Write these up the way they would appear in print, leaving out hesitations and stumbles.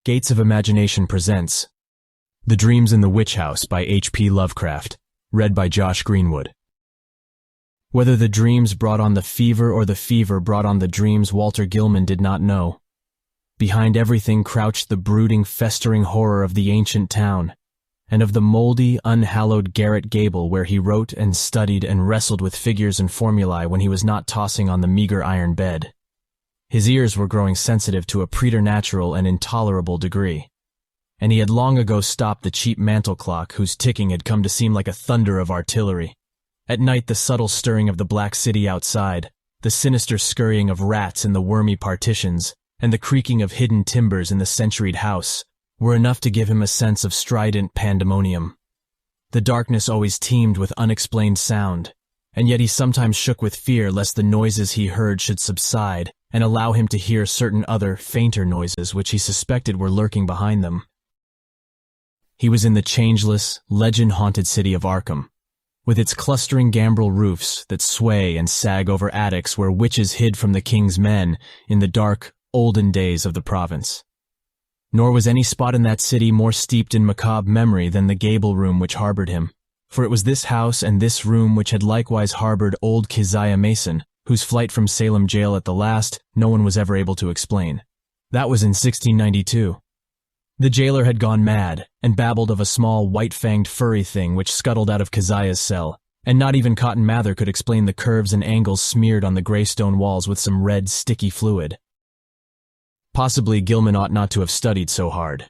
Gates of Imagination presents The Dreams in the Witch House by H.P. Lovecraft, read by Josh Greenwood. Whether the dreams brought on the fever or the fever brought on the dreams, Walter Gilman did not know. Behind everything crouched the brooding, festering horror of the ancient town, and of the moldy, unhallowed garret gable where he wrote and studied and wrestled with figures and formulae when he was not tossing on the meager iron bed. His ears were growing sensitive to a preternatural and intolerable degree, and he had long ago stopped the cheap mantel clock whose ticking had come to seem like a thunder of artillery. At night the subtle stirring of the black city outside, the sinister scurrying of rats in the wormy partitions, and the creaking of hidden timbers in the centuried house were enough to give him a sense of strident pandemonium. The darkness always teemed with unexplained sound, and yet he sometimes shook with fear lest the noises he heard should subside and allow him to hear certain other, fainter noises which he suspected were lurking behind them. He was in the changeless, legend-haunted city of Arkham, with its clustering gambrel roofs that sway and sag over attics where witches hid from the king's men in the dark, olden days of the province. Nor was any spot in that city more steeped in macabre memory than the gable room which harbored him, for it was this house and this room which had likewise harbored old Keziah Mason, whose flight from Salem jail at the last no one was ever able to explain. That was in 1692. The jailer had gone mad and babbled of a small, white-fanged furry thing which scuttled out of Keziah's cell, and not even Cotton Mather could explain the curves and angles smeared on the gray stone walls with some red, sticky fluid. Possibly Gilman ought not to have studied so hard.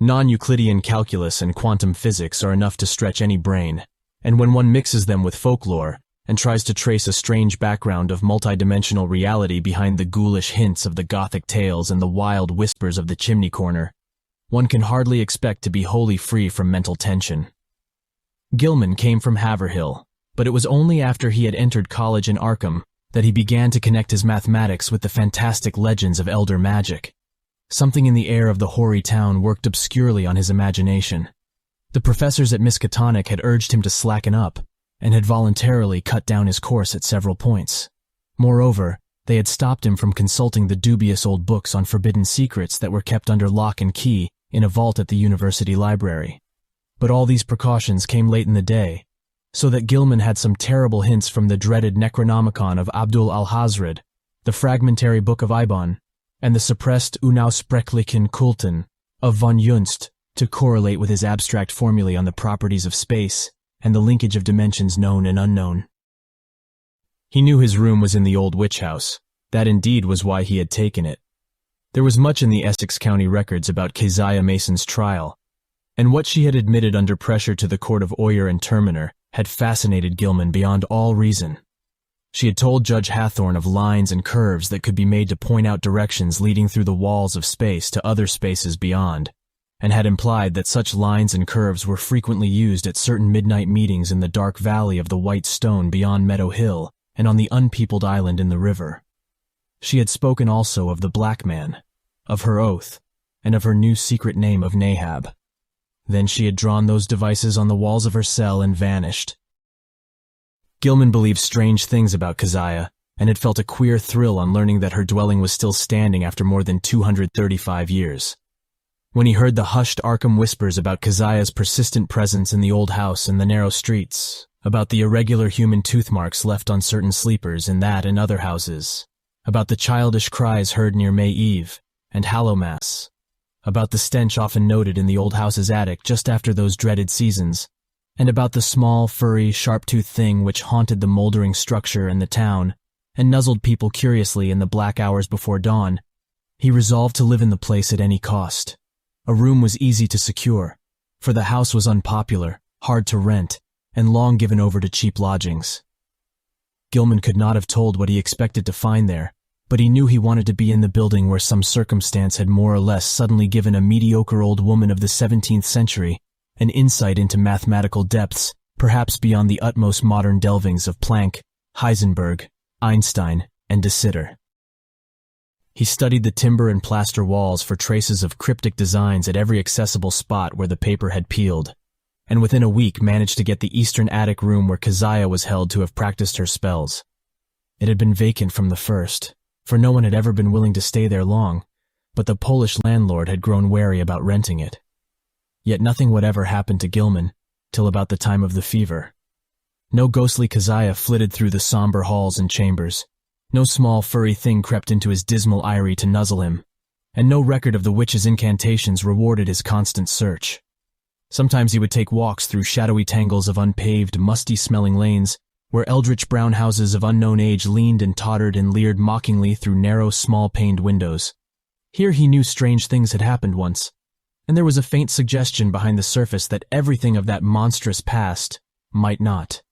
Non-Euclidean calculus and quantum physics are enough to stretch any brain, and when one mixes them with folklore and tries to trace a strange background of multidimensional reality behind the ghoulish hints of the Gothic tales and the wild whispers of the chimney corner, one can hardly expect to be wholly free from mental tension. Gilman came from Haverhill, but it was only after he had entered college in Arkham that he began to connect his mathematics with the fantastic legends of elder magic. Something in the air of the hoary town worked obscurely on his imagination. The professors at Miskatonic had urged him to slacken up, and had voluntarily cut down his course at several points. Moreover, they had stopped him from consulting the dubious old books on forbidden secrets that were kept under lock and key in a vault at the university library. But all these precautions came late in the day, so that Gilman had some terrible hints from the dreaded Necronomicon of Abdul al-Hazred, the fragmentary Book of Ibon, and the suppressed Unaussprechlichen Kulten of von Junst to correlate with his abstract formulae on the properties of space and the linkage of dimensions known and unknown. He knew his room was in the old witch house. That indeed was why he had taken it. There was much in the Essex County records about Keziah Mason's trial, and what she had admitted under pressure to the court of Oyer and Terminer had fascinated Gilman beyond all reason. She had told Judge Hathorne of lines and curves that could be made to point out directions leading through the walls of space to other spaces beyond, and had implied that such lines and curves were frequently used at certain midnight meetings in the dark valley of the White Stone beyond Meadow Hill and on the unpeopled island in the river. She had spoken also of the Black Man, of her oath, and of her new secret name of Nahab. Then she had drawn those devices on the walls of her cell and vanished. Gilman believed strange things about Keziah, and had felt a queer thrill on learning that her dwelling was still standing after more than 235 years. When he heard the hushed Arkham whispers about Keziah's persistent presence in the old house and the narrow streets, about the irregular human tooth marks left on certain sleepers in that and other houses, about the childish cries heard near May Eve and Hallowmass, about the stench often noted in the old house's attic just after those dreaded seasons, and about the small, furry, sharp-toothed thing which haunted the moldering structure and the town, and nuzzled people curiously in the black hours before dawn, he resolved to live in the place at any cost. A room was easy to secure, for the house was unpopular, hard to rent, and long given over to cheap lodgings. Gilman could not have told what he expected to find there, but he knew he wanted to be in the building where some circumstance had more or less suddenly given a mediocre old woman of the 17th century an insight into mathematical depths, perhaps beyond the utmost modern delvings of Planck, Heisenberg, Einstein, and de Sitter. He studied the timber and plaster walls for traces of cryptic designs at every accessible spot where the paper had peeled, and within a week managed to get the eastern attic room where Keziah was held to have practiced her spells. It had been vacant from the first, for no one had ever been willing to stay there long, but the Polish landlord had grown wary about renting it. Yet nothing whatever happened to Gilman till about the time of the fever. No ghostly Keziah flitted through the somber halls and chambers. No small furry thing crept into his dismal eyrie to nuzzle him, and no record of the witch's incantations rewarded his constant search. Sometimes he would take walks through shadowy tangles of unpaved, musty-smelling lanes, where eldritch brown houses of unknown age leaned and tottered and leered mockingly through narrow, small-paned windows. Here he knew strange things had happened once, and there was a faint suggestion behind the surface that everything of that monstrous past might not,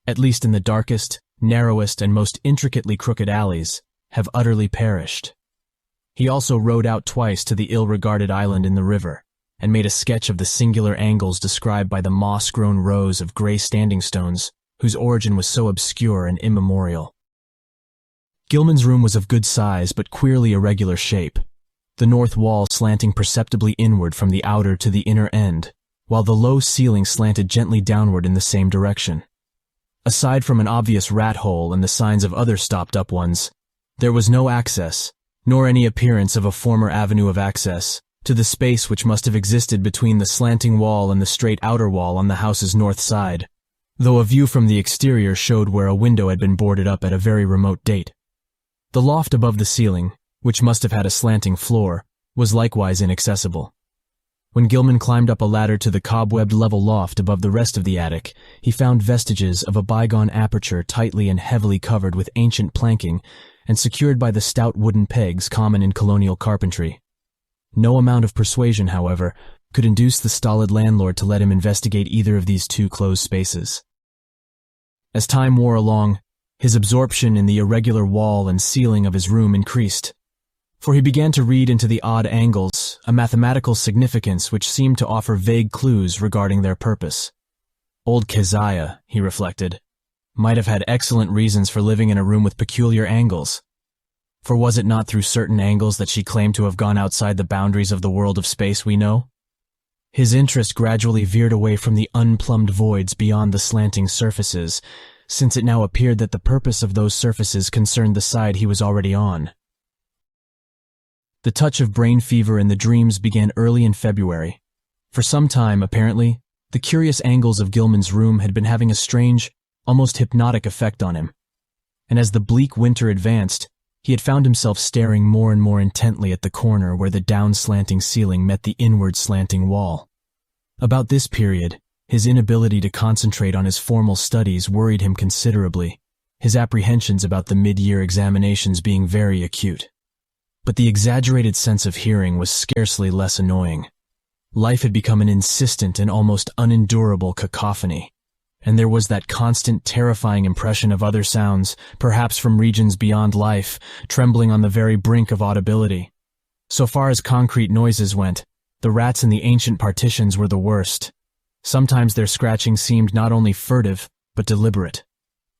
at least in the darkest, narrowest, and most intricately crooked alleys, have utterly perished. He also rowed out twice to the ill-regarded island in the river, and made a sketch of the singular angles described by the moss-grown rows of gray standing stones, whose origin was so obscure and immemorial. Gilman's room was of good size but queerly irregular shape, the north wall slanting perceptibly inward from the outer to the inner end, while the low ceiling slanted gently downward in the same direction. Aside from an obvious rat hole and the signs of other stopped-up ones, there was no access, nor any appearance of a former avenue of access, to the space which must have existed between the slanting wall and the straight outer wall on the house's north side, though a view from the exterior showed where a window had been boarded up at a very remote date. The loft above the ceiling, which must have had a slanting floor, was likewise inaccessible. When Gilman climbed up a ladder to the cobwebbed level loft above the rest of the attic, he found vestiges of a bygone aperture tightly and heavily covered with ancient planking and secured by the stout wooden pegs common in colonial carpentry. No amount of persuasion, however, could induce the stolid landlord to let him investigate either of these two closed spaces. As time wore along, his absorption in the irregular wall and ceiling of his room increased, for he began to read into the odd angles a mathematical significance which seemed to offer vague clues regarding their purpose. Old Keziah, he reflected, might have had excellent reasons for living in a room with peculiar angles, for was it not through certain angles that she claimed to have gone outside the boundaries of the world of space we know? His interest gradually veered away from the unplumbed voids beyond the slanting surfaces, since it now appeared that the purpose of those surfaces concerned the side he was already on. The touch of brain fever in the dreams began early in February. For some time, apparently, the curious angles of Gilman's room had been having a strange, almost hypnotic effect on him. And as the bleak winter advanced, he had found himself staring more and more intently at the corner where the down-slanting ceiling met the inward slanting wall. About this period, his inability to concentrate on his formal studies worried him considerably, his apprehensions about the mid-year examinations being very acute. But the exaggerated sense of hearing was scarcely less annoying. Life had become an insistent and almost unendurable cacophony, and there was that constant, terrifying impression of other sounds, perhaps from regions beyond life, trembling on the very brink of audibility. So far as concrete noises went, the rats in the ancient partitions were the worst. Sometimes their scratching seemed not only furtive, but deliberate.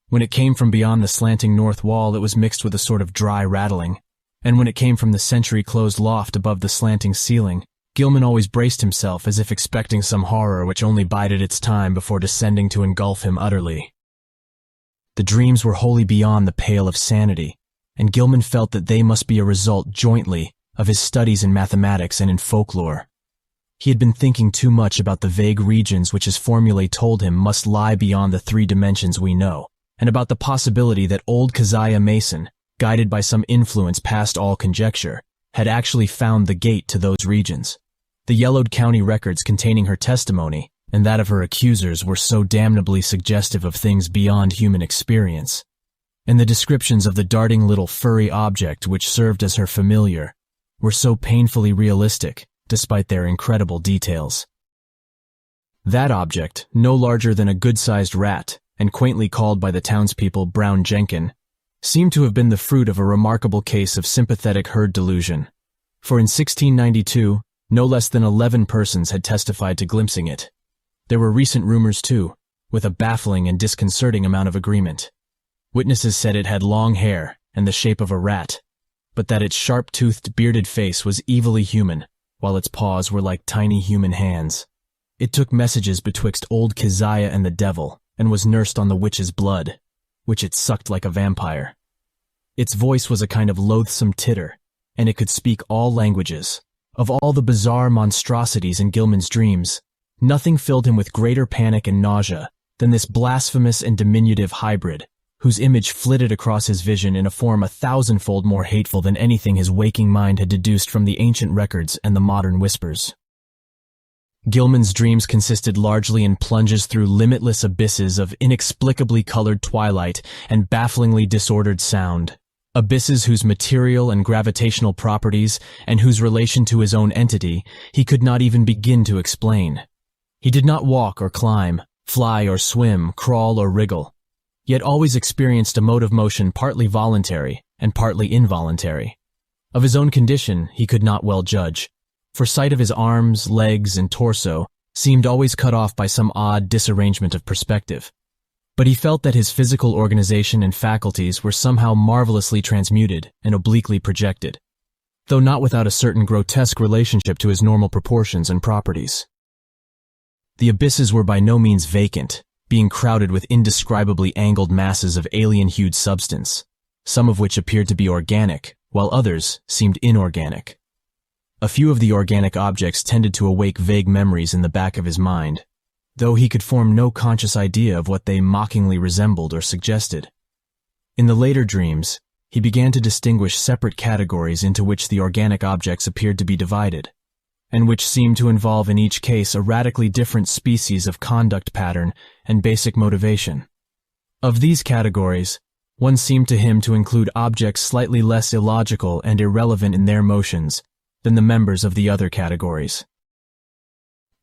When it came from beyond the slanting north wall, it was mixed with a sort of dry rattling, and when it came from the century-closed loft above the slanting ceiling, Gilman always braced himself as if expecting some horror which only bided its time before descending to engulf him utterly. The dreams were wholly beyond the pale of sanity, and Gilman felt that they must be a result jointly of his studies in mathematics and in folklore. He had been thinking too much about the vague regions which his formulae told him must lie beyond the 3 dimensions we know, and about the possibility that old Keziah Mason, guided by some influence past all conjecture, had actually found the gate to those regions. The yellowed county records containing her testimony and that of her accusers were so damnably suggestive of things beyond human experience, and the descriptions of the darting little furry object which served as her familiar were so painfully realistic, despite their incredible details. That object, no larger than a good-sized rat, and quaintly called by the townspeople Brown Jenkin, seemed to have been the fruit of a remarkable case of sympathetic herd delusion, for in 1692, no less than 11 persons had testified to glimpsing it. There were recent rumors, too, with a baffling and disconcerting amount of agreement. Witnesses said it had long hair and the shape of a rat, but that its sharp-toothed, bearded face was evilly human, while its paws were like tiny human hands. It took messages betwixt old Keziah and the devil, and was nursed on the witch's blood, which it sucked like a vampire. Its voice was a kind of loathsome titter, and it could speak all languages. Of all the bizarre monstrosities in Gilman's dreams, nothing filled him with greater panic and nausea than this blasphemous and diminutive hybrid, whose image flitted across his vision in a form 1,000-fold more hateful than anything his waking mind had deduced from the ancient records and the modern whispers. Gilman's dreams consisted largely in plunges through limitless abysses of inexplicably colored twilight and bafflingly disordered sound, abysses whose material and gravitational properties and whose relation to his own entity he could not even begin to explain. He did not walk or climb, fly or swim, crawl or wriggle, yet always experienced a mode of motion partly voluntary and partly involuntary. Of his own condition he could not well judge, for sight of his arms, legs, and torso seemed always cut off by some odd disarrangement of perspective. But he felt that his physical organization and faculties were somehow marvelously transmuted and obliquely projected, though not without a certain grotesque relationship to his normal proportions and properties. The abysses were by no means vacant, being crowded with indescribably angled masses of alien-hued substance, some of which appeared to be organic, while others seemed inorganic. A few of the organic objects tended to awake vague memories in the back of his mind, though he could form no conscious idea of what they mockingly resembled or suggested. In the later dreams, he began to distinguish separate categories into which the organic objects appeared to be divided, and which seemed to involve in each case a radically different species of conduct pattern and basic motivation. Of these categories, one seemed to him to include objects slightly less illogical and irrelevant in their motions than the members of the other categories.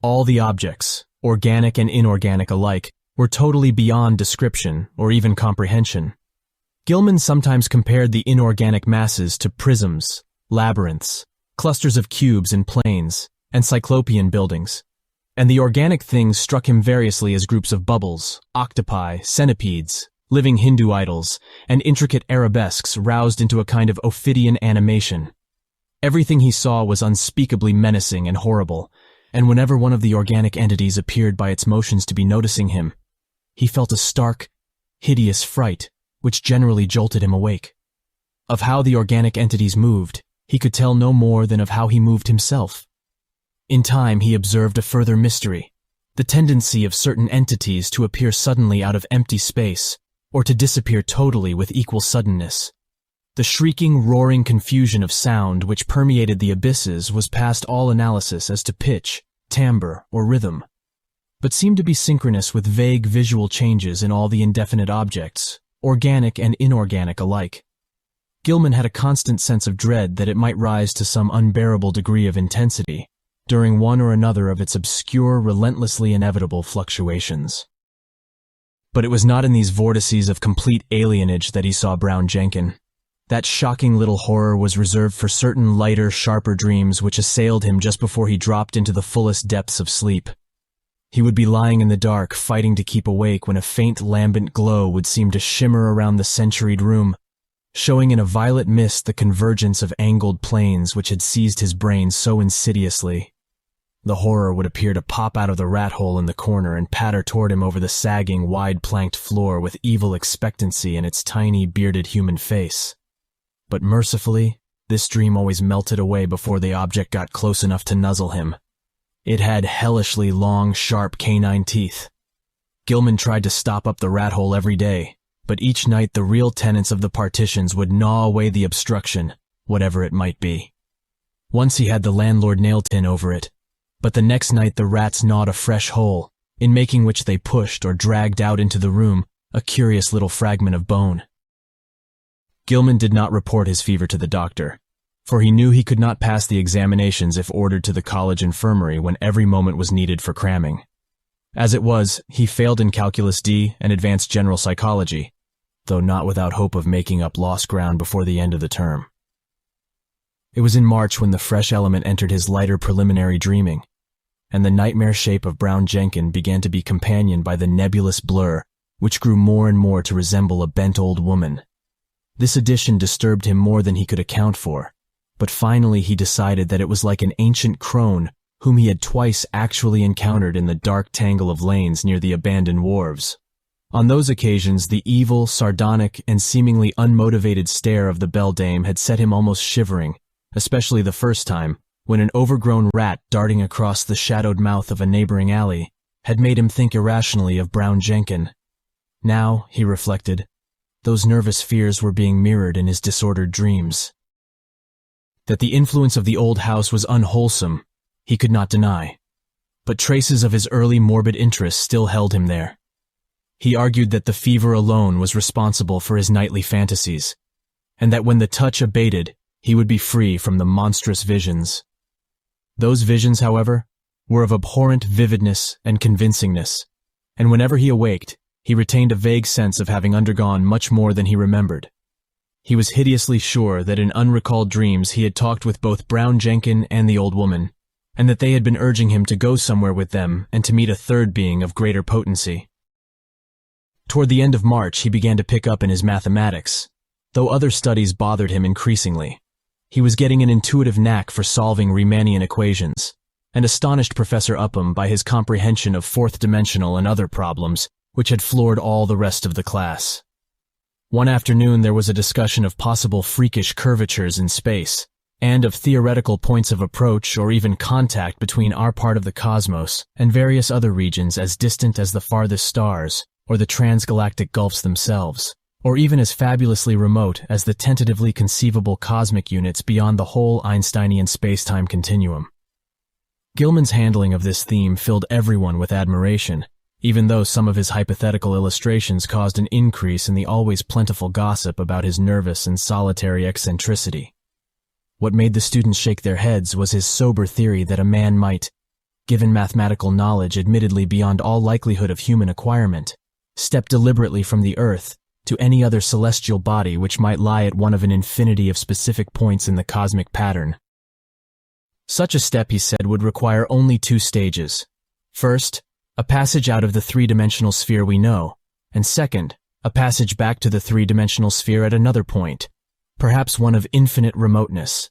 All the objects, organic and inorganic alike, were totally beyond description or even comprehension. Gilman sometimes compared the inorganic masses to prisms, labyrinths, clusters of cubes and planes, and cyclopean buildings, and the organic things struck him variously as groups of bubbles, octopi, centipedes, living Hindu idols, and intricate arabesques roused into a kind of Ophidian animation. Everything he saw was unspeakably menacing and horrible, and whenever one of the organic entities appeared by its motions to be noticing him, he felt a stark, hideous fright, which generally jolted him awake. Of how the organic entities moved, he could tell no more than of how he moved himself. In time he observed a further mystery, the tendency of certain entities to appear suddenly out of empty space, or to disappear totally with equal suddenness. The shrieking, roaring confusion of sound which permeated the abysses was past all analysis as to pitch, timbre, or rhythm, but seemed to be synchronous with vague visual changes in all the indefinite objects, organic and inorganic alike. Gilman had a constant sense of dread that it might rise to some unbearable degree of intensity during one or another of its obscure, relentlessly inevitable fluctuations. But it was not in these vortices of complete alienage that he saw Brown Jenkin. That shocking little horror was reserved for certain lighter, sharper dreams which assailed him just before he dropped into the fullest depths of sleep. He would be lying in the dark, fighting to keep awake, when a faint lambent glow would seem to shimmer around the centuried room, showing in a violet mist the convergence of angled planes which had seized his brain so insidiously. The horror would appear to pop out of the rat hole in the corner and patter toward him over the sagging, wide-planked floor with evil expectancy in its tiny, bearded human face. But mercifully, this dream always melted away before the object got close enough to nuzzle him. It had hellishly long, sharp canine teeth. Gilman tried to stop up the rat hole every day, but each night the real tenants of the partitions would gnaw away the obstruction, whatever it might be. Once he had the landlord nail-tin over it, but the next night the rats gnawed a fresh hole, in making which they pushed or dragged out into the room a curious little fragment of bone. Gilman did not report his fever to the doctor, for he knew he could not pass the examinations if ordered to the college infirmary when every moment was needed for cramming. As it was, he failed in Calculus D and advanced general psychology, though not without hope of making up lost ground before the end of the term. It was in March when the fresh element entered his lighter preliminary dreaming, and the nightmare shape of Brown Jenkin began to be companioned by the nebulous blur which grew more and more to resemble a bent old woman. This addition disturbed him more than he could account for, but finally he decided that it was like an ancient crone whom he had twice actually encountered in the dark tangle of lanes near the abandoned wharves. On those occasions, the evil, sardonic, and seemingly unmotivated stare of the beldame had set him almost shivering, especially the first time, when an overgrown rat darting across the shadowed mouth of a neighboring alley had made him think irrationally of Brown Jenkin. Now, he reflected, those nervous fears were being mirrored in his disordered dreams. That the influence of the old house was unwholesome, he could not deny, but traces of his early morbid interest still held him there. He argued that the fever alone was responsible for his nightly fantasies, and that when the touch abated, he would be free from the monstrous visions. Those visions, however, were of abhorrent vividness and convincingness, and whenever he awaked, he retained a vague sense of having undergone much more than he remembered. He was hideously sure that in unrecalled dreams he had talked with both Brown Jenkin and the old woman, and that they had been urging him to go somewhere with them and to meet a third being of greater potency. Toward the end of March, he began to pick up in his mathematics, though other studies bothered him increasingly. He was getting an intuitive knack for solving Riemannian equations, and astonished Professor Upham by his comprehension of fourth-dimensional and other problems, which had floored all the rest of the class. One afternoon there was a discussion of possible freakish curvatures in space, and of theoretical points of approach or even contact between our part of the cosmos and various other regions as distant as the farthest stars or the transgalactic gulfs themselves, or even as fabulously remote as the tentatively conceivable cosmic units beyond the whole Einsteinian space-time continuum. Gilman's handling of this theme filled everyone with admiration, even though some of his hypothetical illustrations caused an increase in the always plentiful gossip about his nervous and solitary eccentricity. What made the students shake their heads was his sober theory that a man might, given mathematical knowledge admittedly beyond all likelihood of human acquirement, step deliberately from the earth to any other celestial body which might lie at one of an infinity of specific points in the cosmic pattern. Such a step, he said, would require only two stages. First, a passage out of the three-dimensional sphere we know, and second, a passage back to the three-dimensional sphere at another point, perhaps one of infinite remoteness.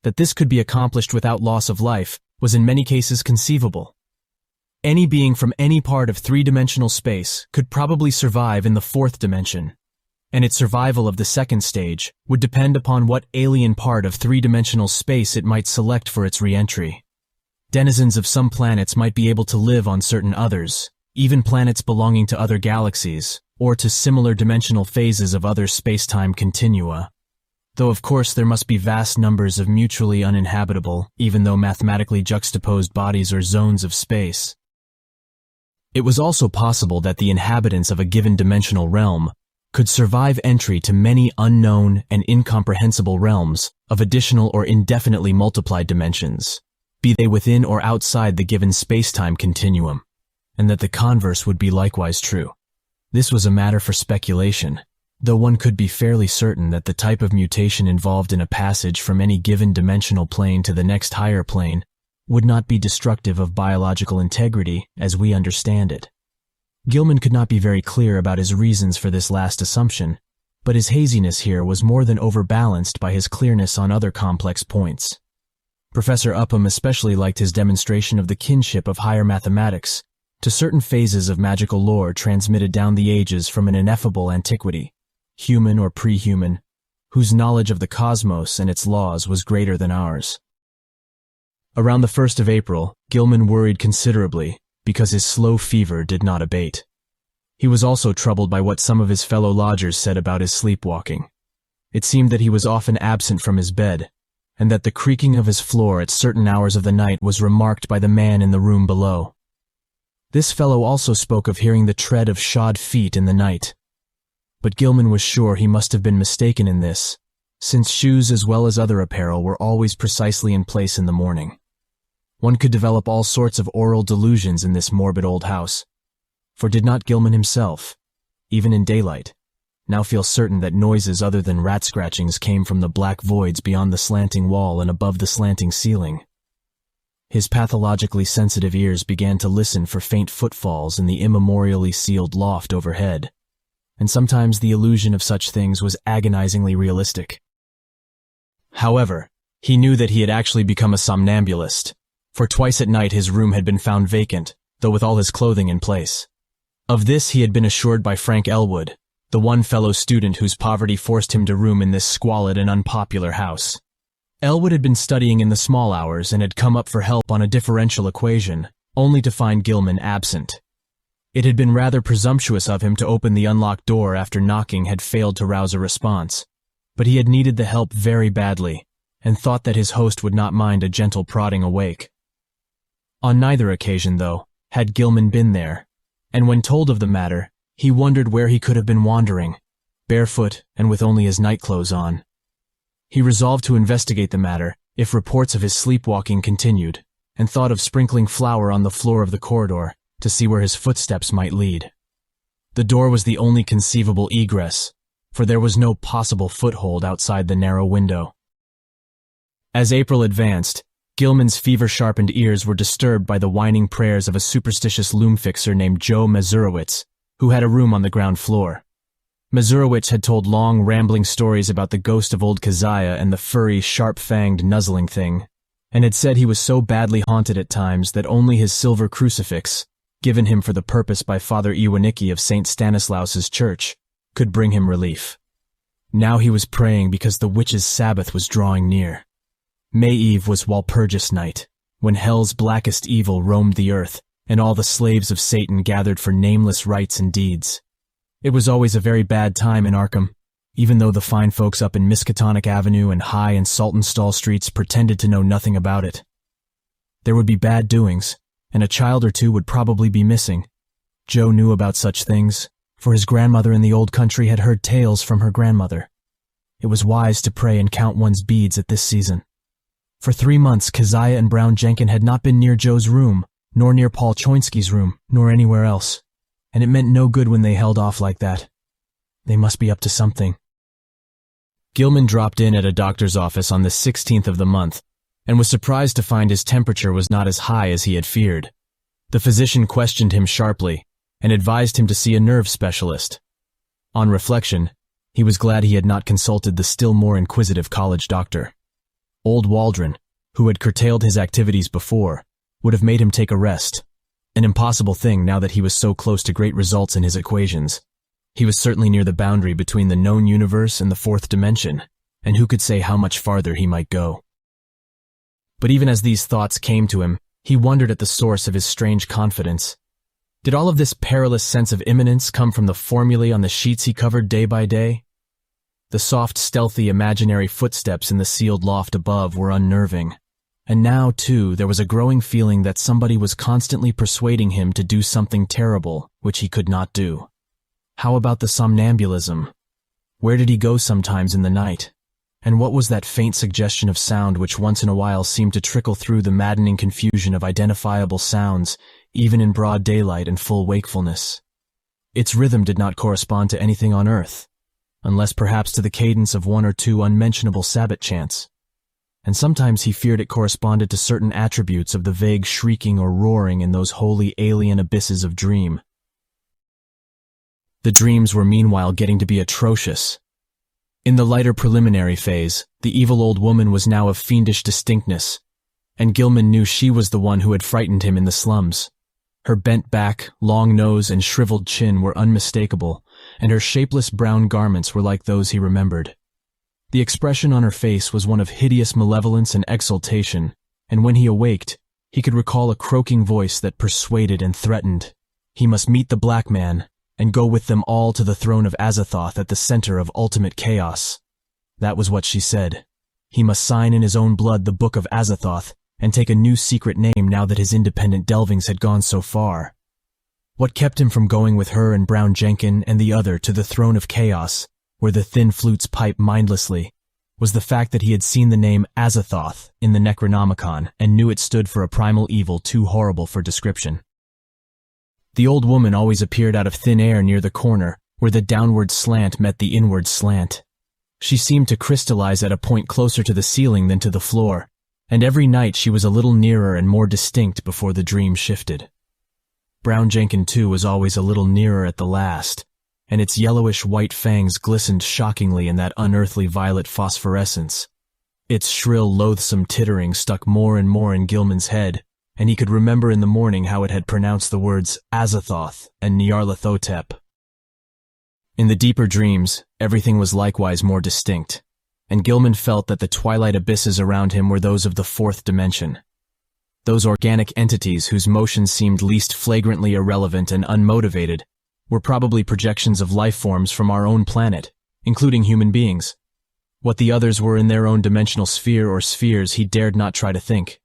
That this could be accomplished without loss of life was in many cases conceivable. Any being from any part of three-dimensional space could probably survive in the fourth dimension, and its survival of the second stage would depend upon what alien part of three-dimensional space it might select for its re-entry. Denizens of some planets might be able to live on certain others, even planets belonging to other galaxies, or to similar dimensional phases of other space-time continua. Though of course there must be vast numbers of mutually uninhabitable, even though mathematically juxtaposed bodies or zones of space. It was also possible that the inhabitants of a given dimensional realm could survive entry to many unknown and incomprehensible realms of additional or indefinitely multiplied dimensions, be they within or outside the given space-time continuum, and that the converse would be likewise true. This was a matter for speculation, though one could be fairly certain that the type of mutation involved in a passage from any given dimensional plane to the next higher plane would not be destructive of biological integrity as we understand it. Gilman could not be very clear about his reasons for this last assumption, but his haziness here was more than overbalanced by his clearness on other complex points. Professor Upham especially liked his demonstration of the kinship of higher mathematics to certain phases of magical lore transmitted down the ages from an ineffable antiquity, human or pre-human, whose knowledge of the cosmos and its laws was greater than ours. Around the 1st of April, Gilman worried considerably because his slow fever did not abate. He was also troubled by what some of his fellow lodgers said about his sleepwalking. It seemed that he was often absent from his bed, and that the creaking of his floor at certain hours of the night was remarked by the man in the room below. This fellow also spoke of hearing the tread of shod feet in the night, but Gilman was sure he must have been mistaken in this, since shoes as well as other apparel were always precisely in place in the morning. One could develop all sorts of oral delusions in this morbid old house, for did not Gilman himself, even in daylight, now feel certain that noises other than rat scratchings came from the black voids beyond the slanting wall and above the slanting ceiling? His pathologically sensitive ears began to listen for faint footfalls in the immemorially sealed loft overhead, and sometimes the illusion of such things was agonizingly realistic. However, he knew that he had actually become a somnambulist, for twice at night his room had been found vacant, though with all his clothing in place. Of this he had been assured by Frank Elwood, the one fellow student whose poverty forced him to room in this squalid and unpopular house. Elwood had been studying in the small hours and had come up for help on a differential equation, only to find Gilman absent. It had been rather presumptuous of him to open the unlocked door after knocking had failed to rouse a response, but he had needed the help very badly, and thought that his host would not mind a gentle prodding awake. On neither occasion, though, had Gilman been there, and when told of the matter, he wondered where he could have been wandering, barefoot and with only his nightclothes on. He resolved to investigate the matter if reports of his sleepwalking continued, and thought of sprinkling flour on the floor of the corridor to see where his footsteps might lead. The door was the only conceivable egress, for there was no possible foothold outside the narrow window. As April advanced, Gilman's fever-sharpened ears were disturbed by the whining prayers of a superstitious loom-fixer named Joe Mazurowitz, who had a room on the ground floor. Mazurowitz had told long, rambling stories about the ghost of old Keziah and the furry, sharp-fanged, nuzzling thing, and had said he was so badly haunted at times that only his silver crucifix, given him for the purpose by Father Iwanicki of St. Stanislaus's church, could bring him relief. Now he was praying because the witch's Sabbath was drawing near. May Eve was Walpurgis night, when hell's blackest evil roamed the earth, and all the slaves of Satan gathered for nameless rites and deeds. It was always a very bad time in Arkham, even though the fine folks up in Miskatonic Avenue and High and Saltonstall streets pretended to know nothing about it. There would be bad doings, and a child or two would probably be missing. Joe knew about such things, for his grandmother in the old country had heard tales from her grandmother. It was wise to pray and count one's beads at this season. For 3 months, Keziah and Brown Jenkin had not been near Joe's room, nor near Paul Choinsky's room, nor anywhere else, and it meant no good when they held off like that. They must be up to something. Gilman dropped in at a doctor's office on the 16th of the month, and was surprised to find his temperature was not as high as he had feared. The physician questioned him sharply, and advised him to see a nerve specialist. On reflection, he was glad he had not consulted the still more inquisitive college doctor. Old Waldron, who had curtailed his activities before, would have made him take a rest, an impossible thing now that he was so close to great results in his equations. He was certainly near the boundary between the known universe and the fourth dimension, and who could say how much farther he might go. But even as these thoughts came to him, he wondered at the source of his strange confidence. Did all of this perilous sense of imminence come from the formulae on the sheets he covered day by day? The soft, stealthy, imaginary footsteps in the sealed loft above were unnerving, and now, too, there was a growing feeling that somebody was constantly persuading him to do something terrible, which he could not do. How about the somnambulism? Where did he go sometimes in the night? And what was that faint suggestion of sound which once in a while seemed to trickle through the maddening confusion of identifiable sounds, even in broad daylight and full wakefulness? Its rhythm did not correspond to anything on earth, unless perhaps to the cadence of one or two unmentionable Sabbath chants. And sometimes he feared it corresponded to certain attributes of the vague shrieking or roaring in those wholly alien abysses of dream. The dreams were meanwhile getting to be atrocious. In the lighter preliminary phase, the evil old woman was now of fiendish distinctness, and Gilman knew she was the one who had frightened him in the slums. Her bent back, long nose, and shriveled chin were unmistakable, and her shapeless brown garments were like those he remembered. The expression on her face was one of hideous malevolence and exultation, and when he awaked, he could recall a croaking voice that persuaded and threatened. He must meet the black man, and go with them all to the throne of Azathoth at the center of ultimate chaos. That was what she said. He must sign in his own blood the Book of Azathoth, and take a new secret name now that his independent delvings had gone so far. What kept him from going with her and Brown Jenkin and the other to the throne of chaos, where the thin flutes pipe mindlessly, was the fact that he had seen the name Azathoth in the Necronomicon and knew it stood for a primal evil too horrible for description. The old woman always appeared out of thin air near the corner, where the downward slant met the inward slant. She seemed to crystallize at a point closer to the ceiling than to the floor, and every night she was a little nearer and more distinct before the dream shifted. Brown Jenkin, too, was always a little nearer at the last, and its yellowish-white fangs glistened shockingly in that unearthly violet phosphorescence. Its shrill, loathsome tittering stuck more and more in Gilman's head, and he could remember in the morning how it had pronounced the words Azathoth and Nyarlathotep. In the deeper dreams, everything was likewise more distinct, and Gilman felt that the twilight abysses around him were those of the fourth dimension. Those organic entities whose motions seemed least flagrantly irrelevant and unmotivated were probably projections of life forms from our own planet, including human beings. What the others were in their own dimensional sphere or spheres he dared not try to think.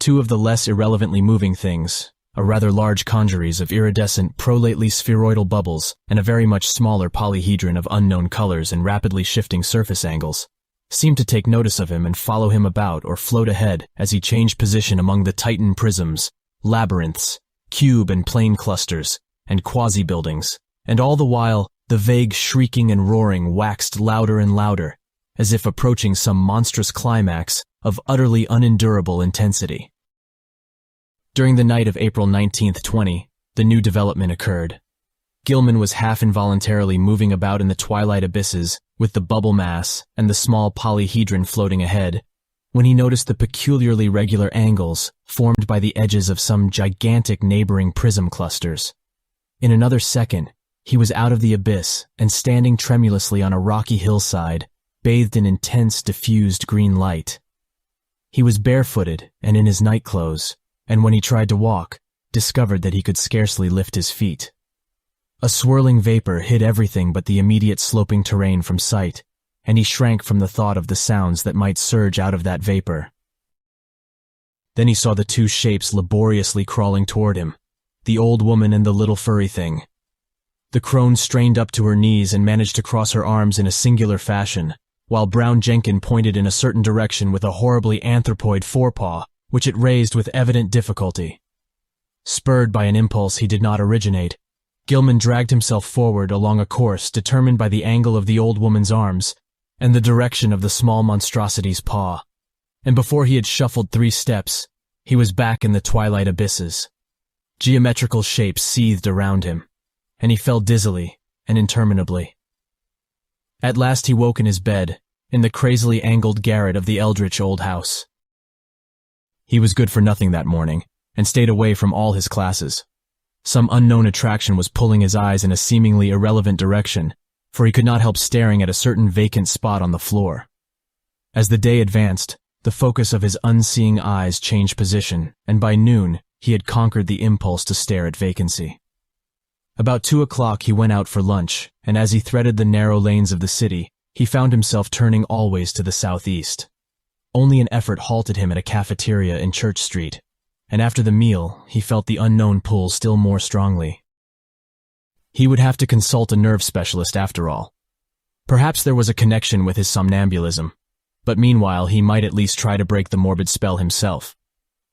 Two of the less irrelevantly moving things, a rather large congeries of iridescent prolately spheroidal bubbles and a very much smaller polyhedron of unknown colors and rapidly shifting surface angles, seemed to take notice of him and follow him about or float ahead as he changed position among the Titan prisms, labyrinths, cube and plane clusters, and quasi-buildings, and all the while the vague shrieking and roaring waxed louder and louder, as if approaching some monstrous climax of utterly unendurable intensity. During the night of April 19th, 20, the new development occurred. Gilman was half involuntarily moving about in the twilight abysses with the bubble mass and the small polyhedron floating ahead, when he noticed the peculiarly regular angles formed by the edges of some gigantic neighboring prism clusters. In another second, he was out of the abyss and standing tremulously on a rocky hillside, bathed in intense, diffused green light. He was barefooted and in his nightclothes, and when he tried to walk, discovered that he could scarcely lift his feet. A swirling vapor hid everything but the immediate sloping terrain from sight, and he shrank from the thought of the sounds that might surge out of that vapor. Then he saw the two shapes laboriously crawling toward him, the old woman and the little furry thing. The crone strained up to her knees and managed to cross her arms in a singular fashion, while Brown Jenkin pointed in a certain direction with a horribly anthropoid forepaw, which it raised with evident difficulty. Spurred by an impulse he did not originate, Gilman dragged himself forward along a course determined by the angle of the old woman's arms and the direction of the small monstrosity's paw, and before he had shuffled 3 steps, he was back in the twilight abysses. Geometrical shapes seethed around him, and he fell dizzily and interminably. At last he woke in his bed, in the crazily angled garret of the eldritch old house. He was good for nothing that morning, and stayed away from all his classes. Some unknown attraction was pulling his eyes in a seemingly irrelevant direction, for he could not help staring at a certain vacant spot on the floor. As the day advanced, the focus of his unseeing eyes changed position, and by noon he had conquered the impulse to stare at vacancy. About 2 o'clock he went out for lunch, and as he threaded the narrow lanes of the city, he found himself turning always to the southeast. Only an effort halted him at a cafeteria in Church Street, and after the meal he felt the unknown pull still more strongly. He would have to consult a nerve specialist after all. Perhaps there was a connection with his somnambulism, but meanwhile he might at least try to break the morbid spell himself.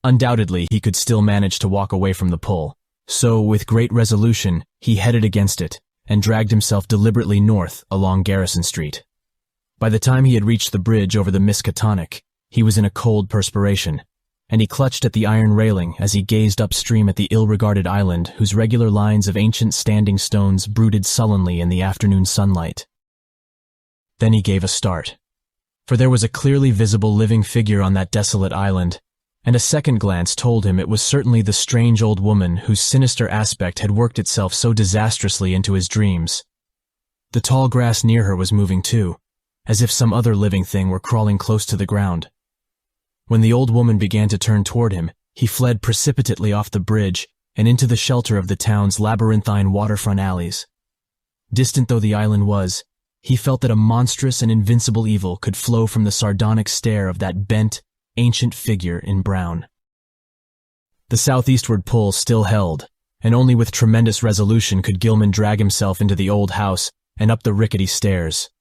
Undoubtedly he could still manage to walk away from the pull, so with great resolution he headed against it and dragged himself deliberately north along Garrison Street. By the time he had reached the bridge over the Miskatonic, he was in a cold perspiration, and he clutched at the iron railing as he gazed upstream at the ill-regarded island whose regular lines of ancient standing stones brooded sullenly in the afternoon sunlight. Then he gave a start, for there was a clearly visible living figure on that desolate island, and a second glance told him it was certainly the strange old woman whose sinister aspect had worked itself so disastrously into his dreams. The tall grass near her was moving too, as if some other living thing were crawling close to the ground. When the old woman began to turn toward him, he fled precipitately off the bridge and into the shelter of the town's labyrinthine waterfront alleys. Distant though the island was, he felt that a monstrous and invincible evil could flow from the sardonic stare of that bent, ancient figure in brown. The southeastward pull still held, and only with tremendous resolution could Gilman drag himself into the old house and up the rickety stairs.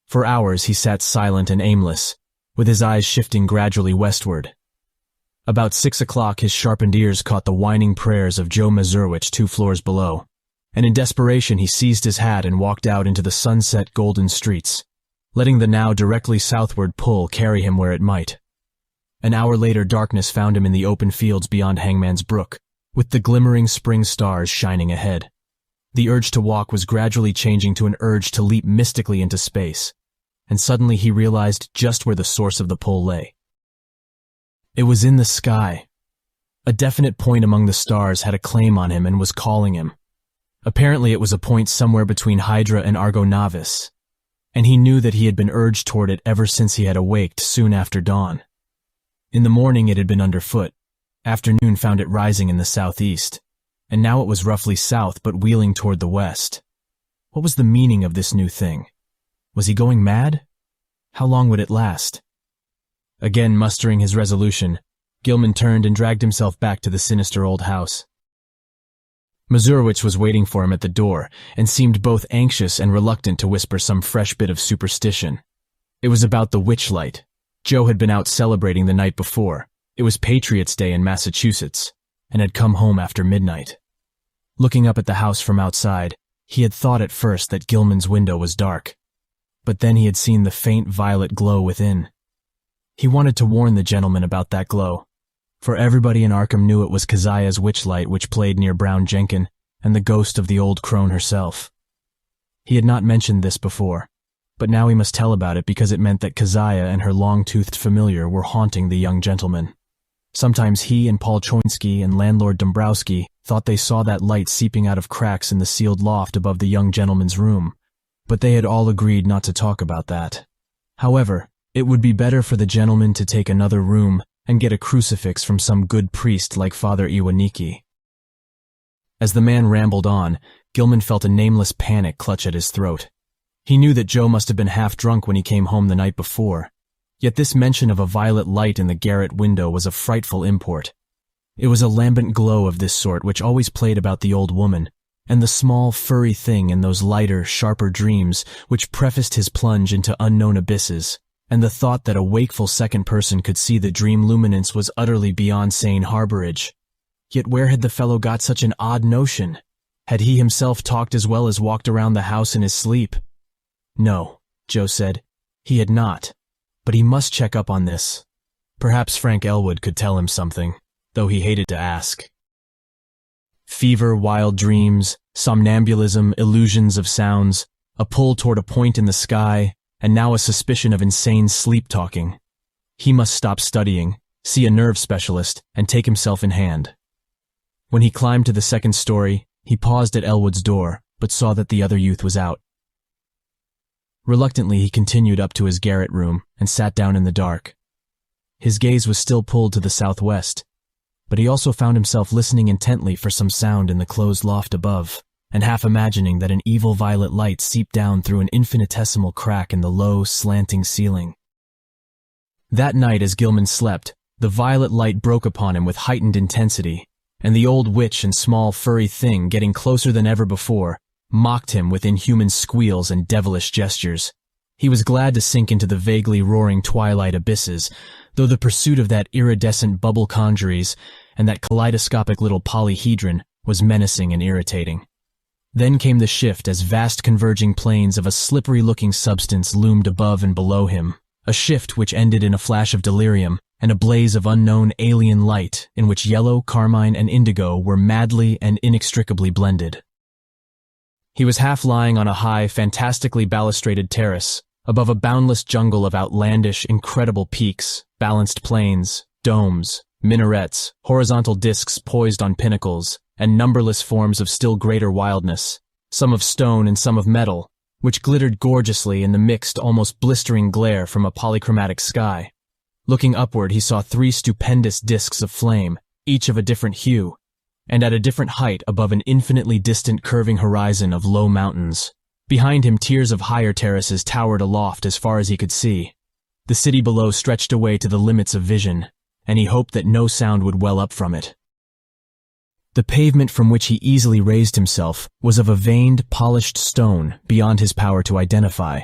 For hours he sat silent and aimless, with his eyes shifting gradually westward. About 6 o'clock his sharpened ears caught the whining prayers of Joe Mazurewicz 2 floors below, and in desperation he seized his hat and walked out into the sunset golden streets, letting the now directly southward pull carry him where it might. An hour later darkness found him in the open fields beyond Hangman's Brook, with the glimmering spring stars shining ahead. The urge to walk was gradually changing to an urge to leap mystically into space, and suddenly he realized just where the source of the pull lay. It was in the sky. A definite point among the stars had a claim on him and was calling him. Apparently it was a point somewhere between Hydra and Argo Navis. and he knew that he had been urged toward it ever since he had awaked soon after dawn. In the morning it had been underfoot, afternoon found it rising in the southeast, and now it was roughly south but wheeling toward the west. What was the meaning of this new thing? Was he going mad? How long would it last? Again mustering his resolution, Gilman turned and dragged himself back to the sinister old house. Mazurowicz was waiting for him at the door and seemed both anxious and reluctant to whisper some fresh bit of superstition. It was about the witch light. Joe had been out celebrating the night before. It was Patriots' Day in Massachusetts, and had come home after midnight. Looking up at the house from outside, he had thought at first that Gilman's window was dark, but then he had seen the faint violet glow within. He wanted to warn the gentleman about that glow, for everybody in Arkham knew it was Keziah's witchlight which played near Brown Jenkin and the ghost of the old crone herself. He had not mentioned this before, but now he must tell about it because it meant that Keziah and her long-toothed familiar were haunting the young gentleman. Sometimes he and Paul Choinsky and landlord Dombrowski thought they saw that light seeping out of cracks in the sealed loft above the young gentleman's room, but they had all agreed not to talk about that. However, it would be better for the gentleman to take another room and get a crucifix from some good priest like Father Iwaniki. As the man rambled on, Gilman felt a nameless panic clutch at his throat. He knew that Joe must have been half drunk when he came home the night before, yet this mention of a violet light in the garret window was of frightful import. It was a lambent glow of this sort which always played about the old woman, and the small, furry thing in those lighter, sharper dreams which prefaced his plunge into unknown abysses, and the thought that a wakeful second person could see the dream luminance was utterly beyond sane harborage. Yet where had the fellow got such an odd notion? Had he himself talked as well as walked around the house in his sleep? No, Joe said. He had not. But he must check up on this. Perhaps Frank Elwood could tell him something, though he hated to ask. Fever, wild dreams, somnambulism, illusions of sounds, a pull toward a point in the sky, and now a suspicion of insane sleep-talking. He must stop studying, see a nerve specialist, and take himself in hand. When he climbed to the second story, he paused at Elwood's door, but saw that the other youth was out. Reluctantly, he continued up to his garret room and sat down in the dark. His gaze was still pulled to the southwest, but he also found himself listening intently for some sound in the closed loft above, and half imagining that an evil violet light seeped down through an infinitesimal crack in the low, slanting ceiling. That night, as Gilman slept, the violet light broke upon him with heightened intensity, and the old witch and small, furry thing, getting closer than ever before, mocked him with inhuman squeals and devilish gestures. He was glad to sink into the vaguely roaring twilight abysses, though the pursuit of that iridescent bubble conjuries and that kaleidoscopic little polyhedron was menacing and irritating. Then came the shift as vast converging planes of a slippery-looking substance loomed above and below him, a shift which ended in a flash of delirium and a blaze of unknown alien light in which yellow, carmine, and indigo were madly and inextricably blended. He was half lying on a high, fantastically balustraded terrace, above a boundless jungle of outlandish, incredible peaks, balanced plains, domes, minarets, horizontal discs poised on pinnacles, and numberless forms of still greater wildness, some of stone and some of metal, which glittered gorgeously in the mixed, almost blistering glare from a polychromatic sky. Looking upward, he saw 3 stupendous discs of flame, each of a different hue, and at a different height above an infinitely distant curving horizon of low mountains. Behind him, tiers of higher terraces towered aloft as far as he could see. The city below stretched away to the limits of vision, and he hoped that no sound would well up from it. The pavement from which he easily raised himself was of a veined, polished stone beyond his power to identify,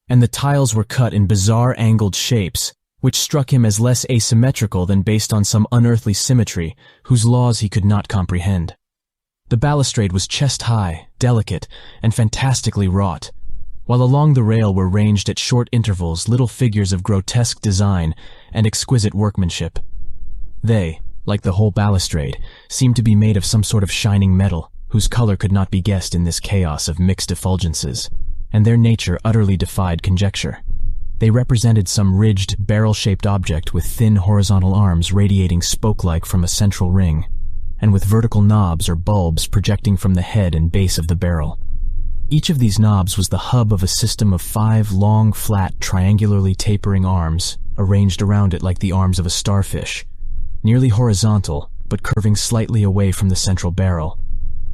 and the tiles were cut in bizarre angled shapes, which struck him as less asymmetrical than based on some unearthly symmetry whose laws he could not comprehend. The balustrade was chest-high, delicate, and fantastically wrought, while along the rail were ranged at short intervals little figures of grotesque design and exquisite workmanship. They, like the whole balustrade, seemed to be made of some sort of shining metal, whose color could not be guessed in this chaos of mixed effulgences, and their nature utterly defied conjecture. They represented some ridged, barrel-shaped object with thin horizontal arms radiating spoke-like from a central ring, and with vertical knobs or bulbs projecting from the head and base of the barrel. Each of these knobs was the hub of a system of 5 long, flat, triangularly tapering arms, arranged around it like the arms of a starfish, nearly horizontal, but curving slightly away from the central barrel.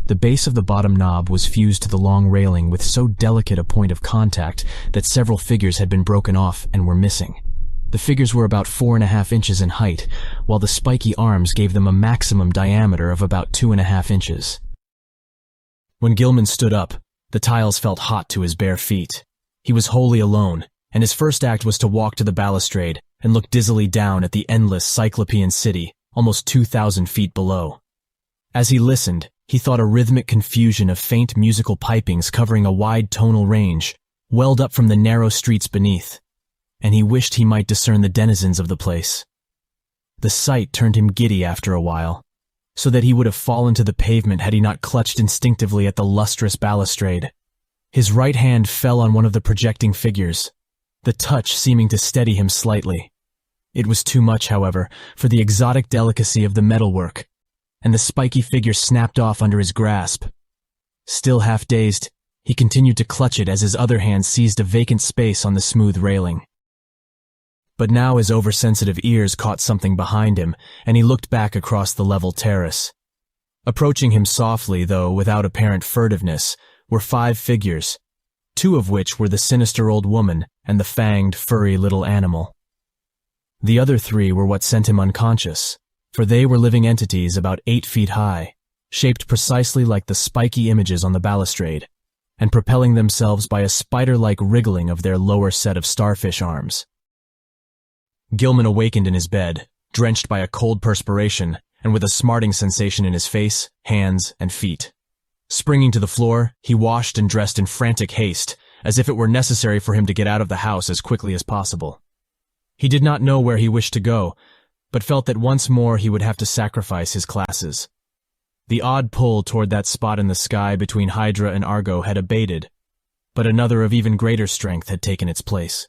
The base of the bottom knob was fused to the long railing with so delicate a point of contact that several figures had been broken off and were missing. The figures were about 4.5 inches in height, while the spiky arms gave them a maximum diameter of about 2.5 inches. When Gilman stood up, the tiles felt hot to his bare feet. He was wholly alone, and his first act was to walk to the balustrade and look dizzily down at the endless Cyclopean city, almost 2,000 feet below. As he listened, he thought a rhythmic confusion of faint musical pipings covering a wide tonal range welled up from the narrow streets beneath, and he wished he might discern the denizens of the place. The sight turned him giddy after a while, so that he would have fallen to the pavement had he not clutched instinctively at the lustrous balustrade. His right hand fell on one of the projecting figures, the touch seeming to steady him slightly. It was too much, however, for the exotic delicacy of the metalwork, and the spiky figure snapped off under his grasp. Still half dazed, he continued to clutch it as his other hand seized a vacant space on the smooth railing. But now his oversensitive ears caught something behind him, and he looked back across the level terrace. Approaching him softly, though without apparent furtiveness, were 5 figures, 2 of which were the sinister old woman and the fanged, furry little animal. The other 3 were what sent him unconscious, for they were living entities about 8 feet high, shaped precisely like the spiky images on the balustrade, and propelling themselves by a spider-like wriggling of their lower set of starfish arms. Gilman awakened in his bed, drenched by a cold perspiration, and with a smarting sensation in his face, hands, and feet. Springing to the floor, he washed and dressed in frantic haste, as if it were necessary for him to get out of the house as quickly as possible. He did not know where he wished to go, but felt that once more he would have to sacrifice his classes. The odd pull toward that spot in the sky between Hydra and Argo had abated, but another of even greater strength had taken its place.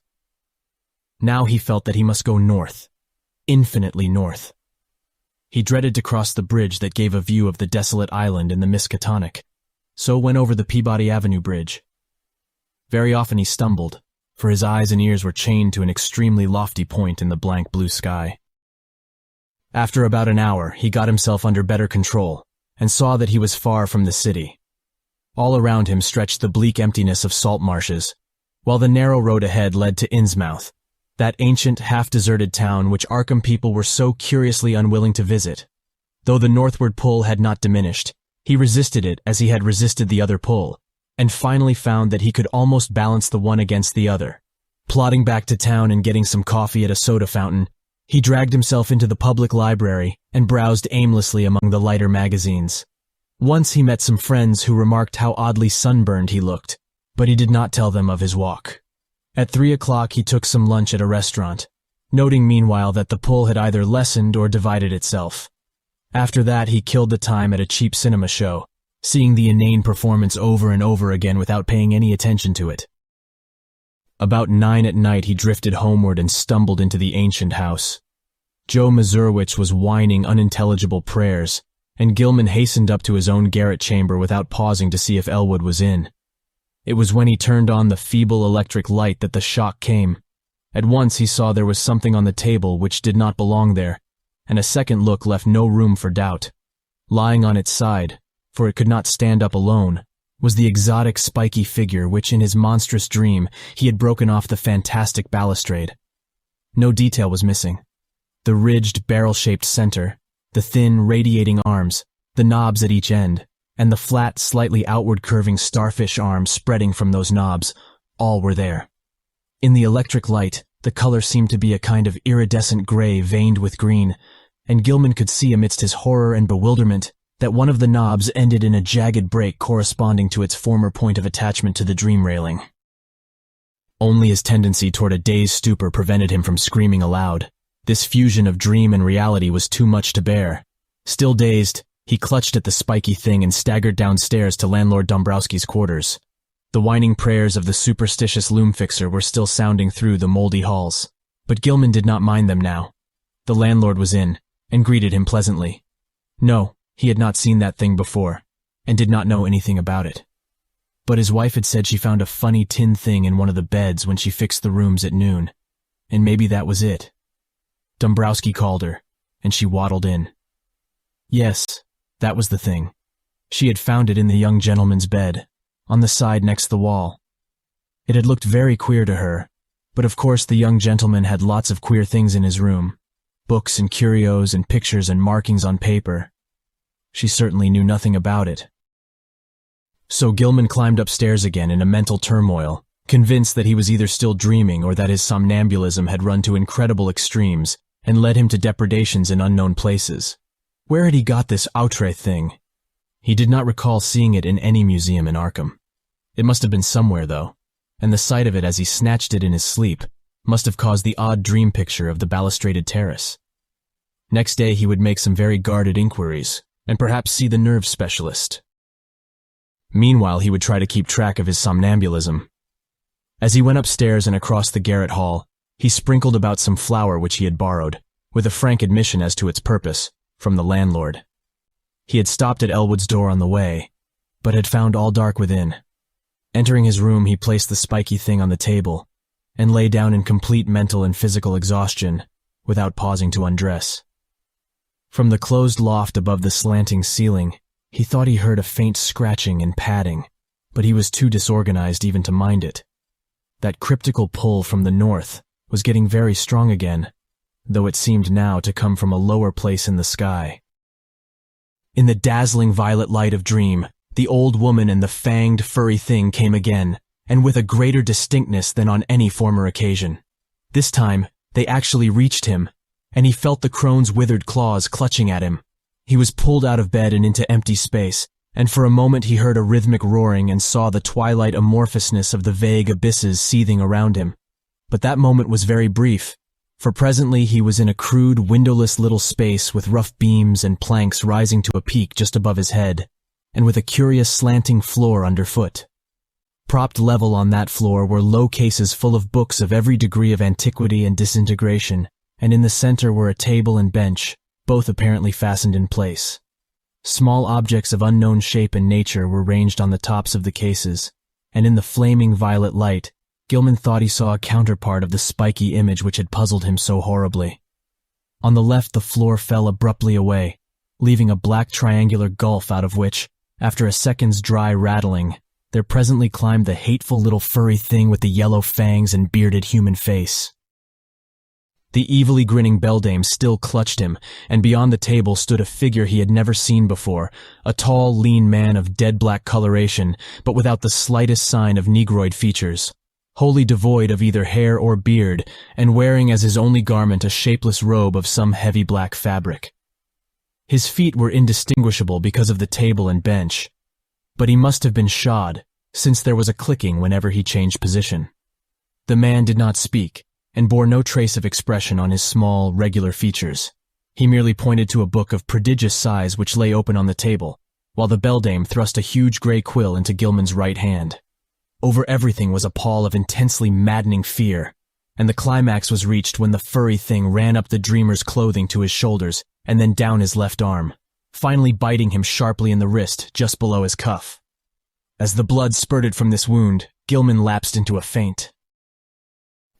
Now he felt that he must go north, infinitely north. He dreaded to cross the bridge that gave a view of the desolate island in the Miskatonic, so went over the Peabody Avenue Bridge. Very often he stumbled, for his eyes and ears were chained to an extremely lofty point in the blank blue sky. After about an hour, he got himself under better control, and saw that he was far from the city. All around him stretched the bleak emptiness of salt marshes, while the narrow road ahead led to Innsmouth, that ancient, half-deserted town which Arkham people were so curiously unwilling to visit. Though the northward pull had not diminished, he resisted it as he had resisted the other pull, and finally found that he could almost balance the one against the other. Plodding back to town and getting some coffee at a soda fountain, he dragged himself into the public library and browsed aimlessly among the lighter magazines. Once he met some friends who remarked how oddly sunburned he looked, but he did not tell them of his walk. At 3 o'clock he took some lunch at a restaurant, noting meanwhile that the pull had either lessened or divided itself. After that he killed the time at a cheap cinema show, seeing the inane performance over and over again without paying any attention to it. About 9 at night he drifted homeward and stumbled into the ancient house. Joe Mazurewicz was whining unintelligible prayers, and Gilman hastened up to his own garret chamber without pausing to see if Elwood was in. It was when he turned on the feeble electric light that the shock came. At once he saw there was something on the table which did not belong there, and a second look left no room for doubt. Lying on its side, for it could not stand up alone, was the exotic spiky figure which in his monstrous dream he had broken off the fantastic balustrade. No detail was missing. The ridged, barrel-shaped center, the thin, radiating arms, the knobs at each end, and the flat, slightly outward-curving starfish arms spreading from those knobs, all were there. In the electric light, the color seemed to be a kind of iridescent gray veined with green, and Gilman could see amidst his horror and bewilderment that one of the knobs ended in a jagged break corresponding to its former point of attachment to the dream railing. Only his tendency toward a dazed stupor prevented him from screaming aloud. This fusion of dream and reality was too much to bear. Still dazed, he clutched at the spiky thing and staggered downstairs to landlord Dombrowski's quarters. The whining prayers of the superstitious loom-fixer were still sounding through the moldy halls, but Gilman did not mind them now. The landlord was in, and greeted him pleasantly. No, he had not seen that thing before, and did not know anything about it. but his wife had said she found a funny tin thing in one of the beds when she fixed the rooms at noon, and maybe that was it. Dombrowski called her, and she waddled in. Yes, that was the thing. She had found it in the young gentleman's bed, on the side next the wall. It had looked very queer to her, but of course the young gentleman had lots of queer things in his room, books and curios and pictures and markings on paper. She certainly knew nothing about it. So Gilman climbed upstairs again in a mental turmoil, convinced that he was either still dreaming or that his somnambulism had run to incredible extremes and led him to depredations in unknown places. Where had he got this outre thing? He did not recall seeing it in any museum in Arkham. It must have been somewhere, though, and the sight of it as he snatched it in his sleep must have caused the odd dream picture of the balustraded terrace. Next day he would make some very guarded inquiries, and perhaps see the nerve specialist. Meanwhile, he would try to keep track of his somnambulism. As he went upstairs and across the garret hall, he sprinkled about some flour which he had borrowed, with a frank admission as to its purpose, from the landlord. He had stopped at Elwood's door on the way, but had found all dark within. Entering his room, he placed the spiky thing on the table, and lay down in complete mental and physical exhaustion, without pausing to undress. From the closed loft above the slanting ceiling, he thought he heard a faint scratching and padding, but he was too disorganized even to mind it. That cryptical pull from the north was getting very strong again, though it seemed now to come from a lower place in the sky. In the dazzling violet light of dream, the old woman and the fanged, furry thing came again, and with a greater distinctness than on any former occasion. This time, they actually reached him, and he felt the crone's withered claws clutching at him. He was pulled out of bed and into empty space, and for a moment he heard a rhythmic roaring and saw the twilight amorphousness of the vague abysses seething around him. But that moment was very brief, for presently he was in a crude, windowless little space with rough beams and planks rising to a peak just above his head, and with a curious slanting floor underfoot. Propped level on that floor were low cases full of books of every degree of antiquity and disintegration, and in the center were a table and bench, both apparently fastened in place. Small objects of unknown shape and nature were ranged on the tops of the cases, and in the flaming violet light, Gilman thought he saw a counterpart of the spiky image which had puzzled him so horribly. On the left the floor fell abruptly away, leaving a black triangular gulf out of which, after a second's dry rattling, there presently climbed the hateful little furry thing with the yellow fangs and bearded human face. The evilly grinning beldame still clutched him, and beyond the table stood a figure he had never seen before, a tall, lean man of dead black coloration, but without the slightest sign of negroid features, wholly devoid of either hair or beard, and wearing as his only garment a shapeless robe of some heavy black fabric. His feet were indistinguishable because of the table and bench, but he must have been shod, since there was a clicking whenever he changed position. The man did not speak, and bore no trace of expression on his small, regular features. He merely pointed to a book of prodigious size which lay open on the table, while the beldame thrust a huge gray quill into Gilman's right hand. Over everything was a pall of intensely maddening fear, and the climax was reached when the furry thing ran up the dreamer's clothing to his shoulders and then down his left arm, finally biting him sharply in the wrist just below his cuff. As the blood spurted from this wound, Gilman lapsed into a faint.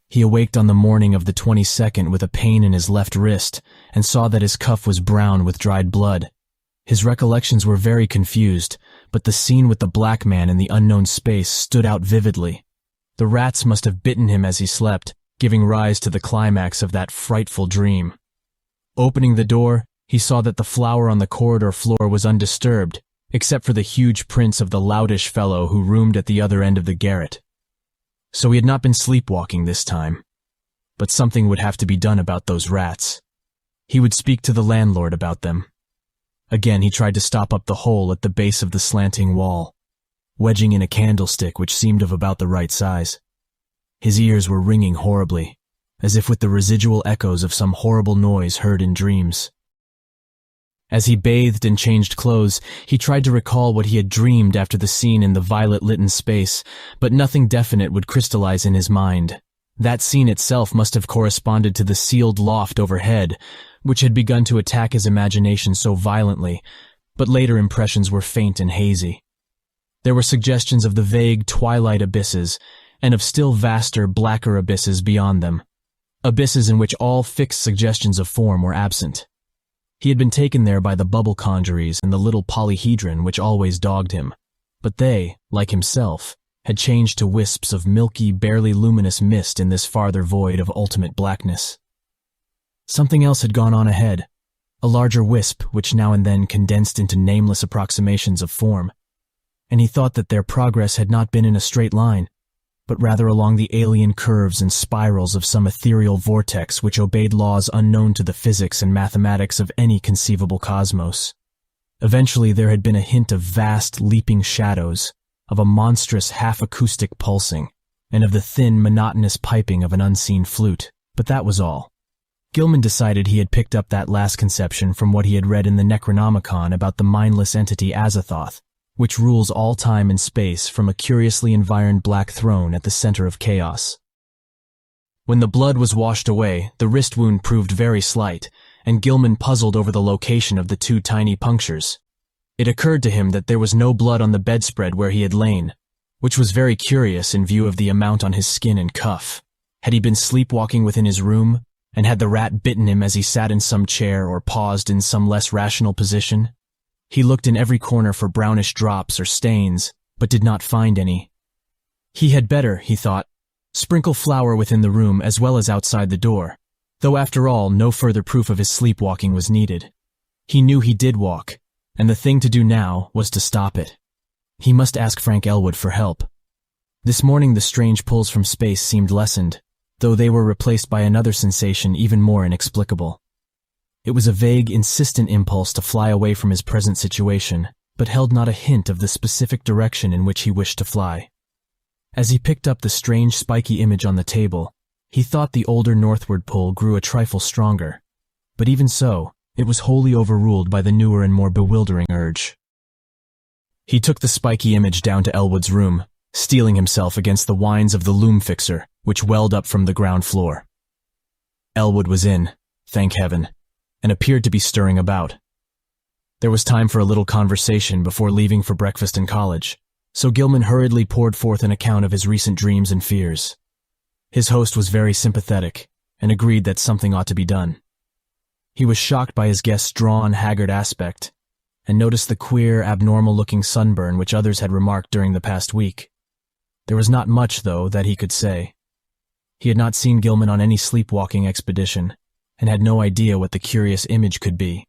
He awaked on the morning of the 22nd with a pain in his left wrist and saw that his cuff was brown with dried blood. His recollections were very confused, but the scene with the black man in the unknown space stood out vividly. The rats must have bitten him as he slept, giving rise to the climax of that frightful dream. Opening the door, he saw that the flower on the corridor floor was undisturbed, except for the huge prints of the loutish fellow who roomed at the other end of the garret. So he had not been sleepwalking this time. But something would have to be done about those rats. He would speak to the landlord about them. Again he tried to stop up the hole at the base of the slanting wall, wedging in a candlestick which seemed of about the right size. His ears were ringing horribly, as if with the residual echoes of some horrible noise heard in dreams. As he bathed and changed clothes, he tried to recall what he had dreamed after the scene in the violet-litten space, but nothing definite would crystallize in his mind. That scene itself must have corresponded to the sealed loft overhead, which had begun to attack his imagination so violently, but later impressions were faint and hazy. There were suggestions of the vague twilight abysses and of still vaster, blacker abysses beyond them, abysses in which all fixed suggestions of form were absent. He had been taken there by the bubble conjuries and the little polyhedron which always dogged him, but they, like himself, had changed to wisps of milky, barely luminous mist in this farther void of ultimate blackness. Something else had gone on ahead, a larger wisp which now and then condensed into nameless approximations of form, and he thought that their progress had not been in a straight line, but rather along the alien curves and spirals of some ethereal vortex which obeyed laws unknown to the physics and mathematics of any conceivable cosmos. Eventually there had been a hint of vast, leaping shadows, of a monstrous half-acoustic pulsing, and of the thin, monotonous piping of an unseen flute, but that was all. Gilman decided he had picked up that last conception from what he had read in the Necronomicon about the mindless entity Azathoth, which rules all time and space from a curiously environed black throne at the center of chaos. When the blood was washed away, the wrist wound proved very slight, and Gilman puzzled over the location of the 2 tiny punctures. It occurred to him that there was no blood on the bedspread where he had lain, which was very curious in view of the amount on his skin and cuff. Had he been sleepwalking within his room, and had the rat bitten him as he sat in some chair or paused in some less rational position? He looked in every corner for brownish drops or stains, but did not find any. He had better, he thought, sprinkle flour within the room as well as outside the door, though after all no further proof of his sleepwalking was needed. He knew he did walk, and the thing to do now was to stop it. He must ask Frank Elwood for help. This morning the strange pulls from space seemed lessened, though they were replaced by another sensation even more inexplicable. It was a vague, insistent impulse to fly away from his present situation, but held not a hint of the specific direction in which he wished to fly. As he picked up the strange spiky image on the table, he thought the older northward pull grew a trifle stronger, but even so, it was wholly overruled by the newer and more bewildering urge. He took the spiky image down to Elwood's room, steeling himself against the whines of the loom fixer, which welled up from the ground floor. Elwood was in, thank heaven, and appeared to be stirring about. There was time for a little conversation before leaving for breakfast in college, so Gilman hurriedly poured forth an account of his recent dreams and fears. His host was very sympathetic, and agreed that something ought to be done. He was shocked by his guest's drawn, haggard aspect, and noticed the queer, abnormal-looking sunburn which others had remarked during the past week. There was not much, though, that he could say. He had not seen Gilman on any sleepwalking expedition, and had no idea what the curious image could be.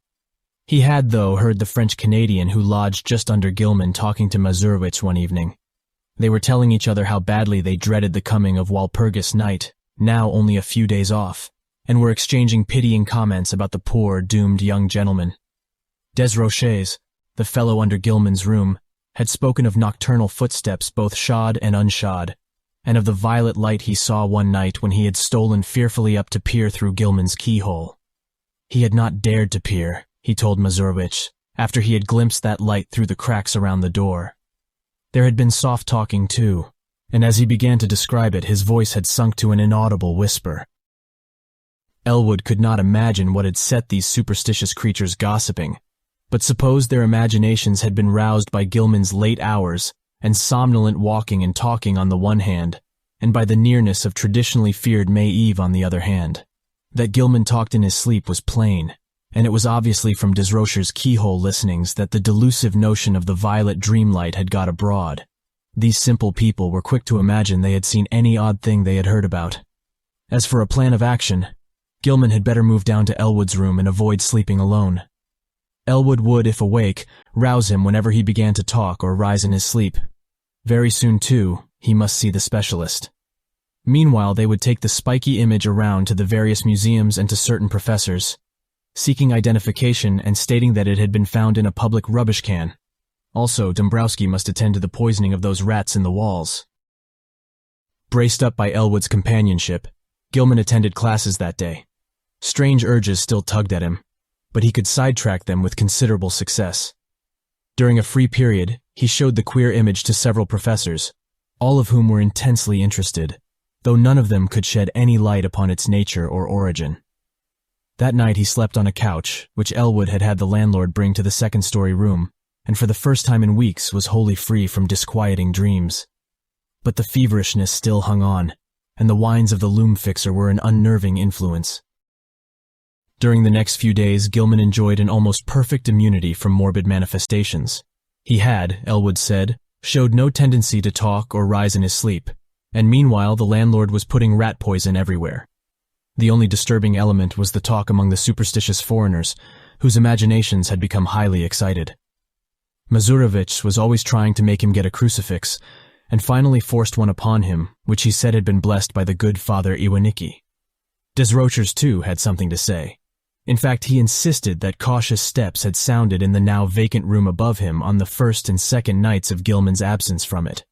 He had, though, heard the French-Canadian who lodged just under Gilman talking to Mazurowicz one evening. They were telling each other how badly they dreaded the coming of Walpurgis Night, now only a few days off, and were exchanging pitying comments about the poor, doomed young gentleman. Desroches, the fellow under Gilman's room, had spoken of nocturnal footsteps both shod and unshod, and of the violet light he saw one night when he had stolen fearfully up to peer through Gilman's keyhole. He had not dared to peer, he told Mazurowicz, after he had glimpsed that light through the cracks around the door. There had been soft talking, too, and as he began to describe it, his voice had sunk to an inaudible whisper. Elwood could not imagine what had set these superstitious creatures gossiping, but supposed their imaginations had been roused by Gilman's late hours and somnolent walking and talking on the one hand, and by the nearness of traditionally feared May Eve on the other hand. That Gilman talked in his sleep was plain, and it was obviously from Desrocher's keyhole listenings that the delusive notion of the violet dreamlight had got abroad. These simple people were quick to imagine they had seen any odd thing they had heard about. As for a plan of action, Gilman had better move down to Elwood's room and avoid sleeping alone. Elwood would, if awake, rouse him whenever he began to talk or rise in his sleep. Very soon, too, he must see the specialist. Meanwhile, they would take the spiky image around to the various museums and to certain professors, seeking identification and stating that it had been found in a public rubbish can. Also, Dombrowski must attend to the poisoning of those rats in the walls. Braced up by Elwood's companionship, Gilman attended classes that day. Strange urges still tugged at him, but he could sidetrack them with considerable success. During a free period, he showed the queer image to several professors, all of whom were intensely interested, though none of them could shed any light upon its nature or origin. That night he slept on a couch, which Elwood had had the landlord bring to the second-story room, and for the first time in weeks was wholly free from disquieting dreams. But the feverishness still hung on, and the whines of the loom fixer were an unnerving influence. During the next few days, Gilman enjoyed an almost perfect immunity from morbid manifestations. He had, Elwood said, showed no tendency to talk or rise in his sleep, and meanwhile the landlord was putting rat poison everywhere. The only disturbing element was the talk among the superstitious foreigners, whose imaginations had become highly excited. Mazurovich was always trying to make him get a crucifix, and finally forced one upon him, which he said had been blessed by the good Father Iwanicki. Desrochers, too, had something to say. In fact, he insisted that cautious steps had sounded in the now vacant room above him on the first and second nights of Gilman's absence from it.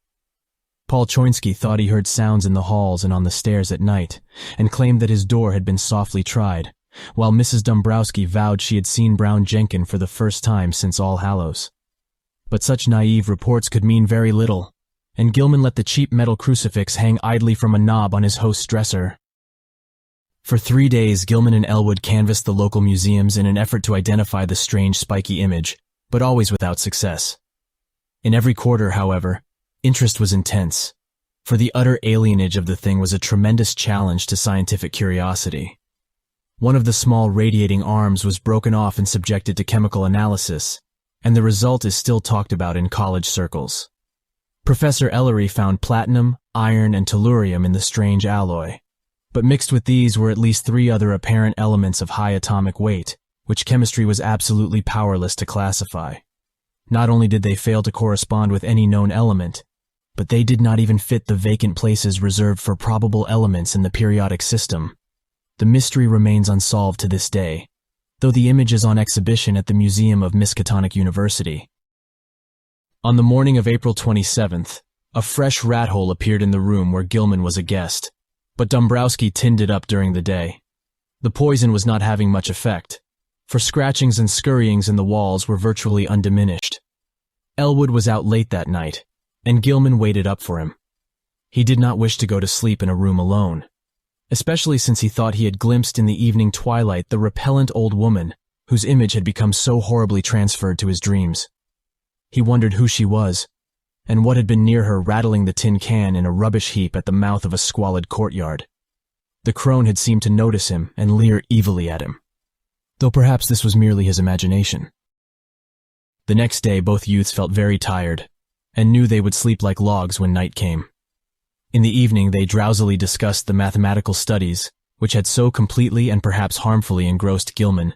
Paul Choinsky thought he heard sounds in the halls and on the stairs at night, and claimed that his door had been softly tried, while Mrs. Dombrowski vowed she had seen Brown Jenkin for the first time since All Hallows. But such naive reports could mean very little, and Gilman let the cheap metal crucifix hang idly from a knob on his host's dresser. For 3 days, Gilman and Elwood canvassed the local museums in an effort to identify the strange spiky image, but always without success. In every quarter, however, interest was intense, for the utter alienage of the thing was a tremendous challenge to scientific curiosity. One of the small radiating arms was broken off and subjected to chemical analysis, and the result is still talked about in college circles. Professor Ellery found platinum, iron, and tellurium in the strange alloy. But mixed with these were at least 3 other apparent elements of high atomic weight, which chemistry was absolutely powerless to classify. Not only did they fail to correspond with any known element, but they did not even fit the vacant places reserved for probable elements in the periodic system. The mystery remains unsolved to this day, though the image is on exhibition at the Museum of Miskatonic University. On the morning of April 27th, a fresh rat hole appeared in the room where Gilman was a guest, but Dombrowski tinned it up during the day. The poison was not having much effect, for scratchings and scurryings in the walls were virtually undiminished. Elwood was out late that night, and Gilman waited up for him. He did not wish to go to sleep in a room alone, especially since he thought he had glimpsed in the evening twilight the repellent old woman whose image had become so horribly transferred to his dreams. He wondered who she was, and what had been near her rattling the tin can in a rubbish heap at the mouth of a squalid courtyard. The crone had seemed to notice him and leer evilly at him, though perhaps this was merely his imagination. The next day both youths felt very tired, and knew they would sleep like logs when night came. In the evening they drowsily discussed the mathematical studies, which had so completely and perhaps harmfully engrossed Gilman,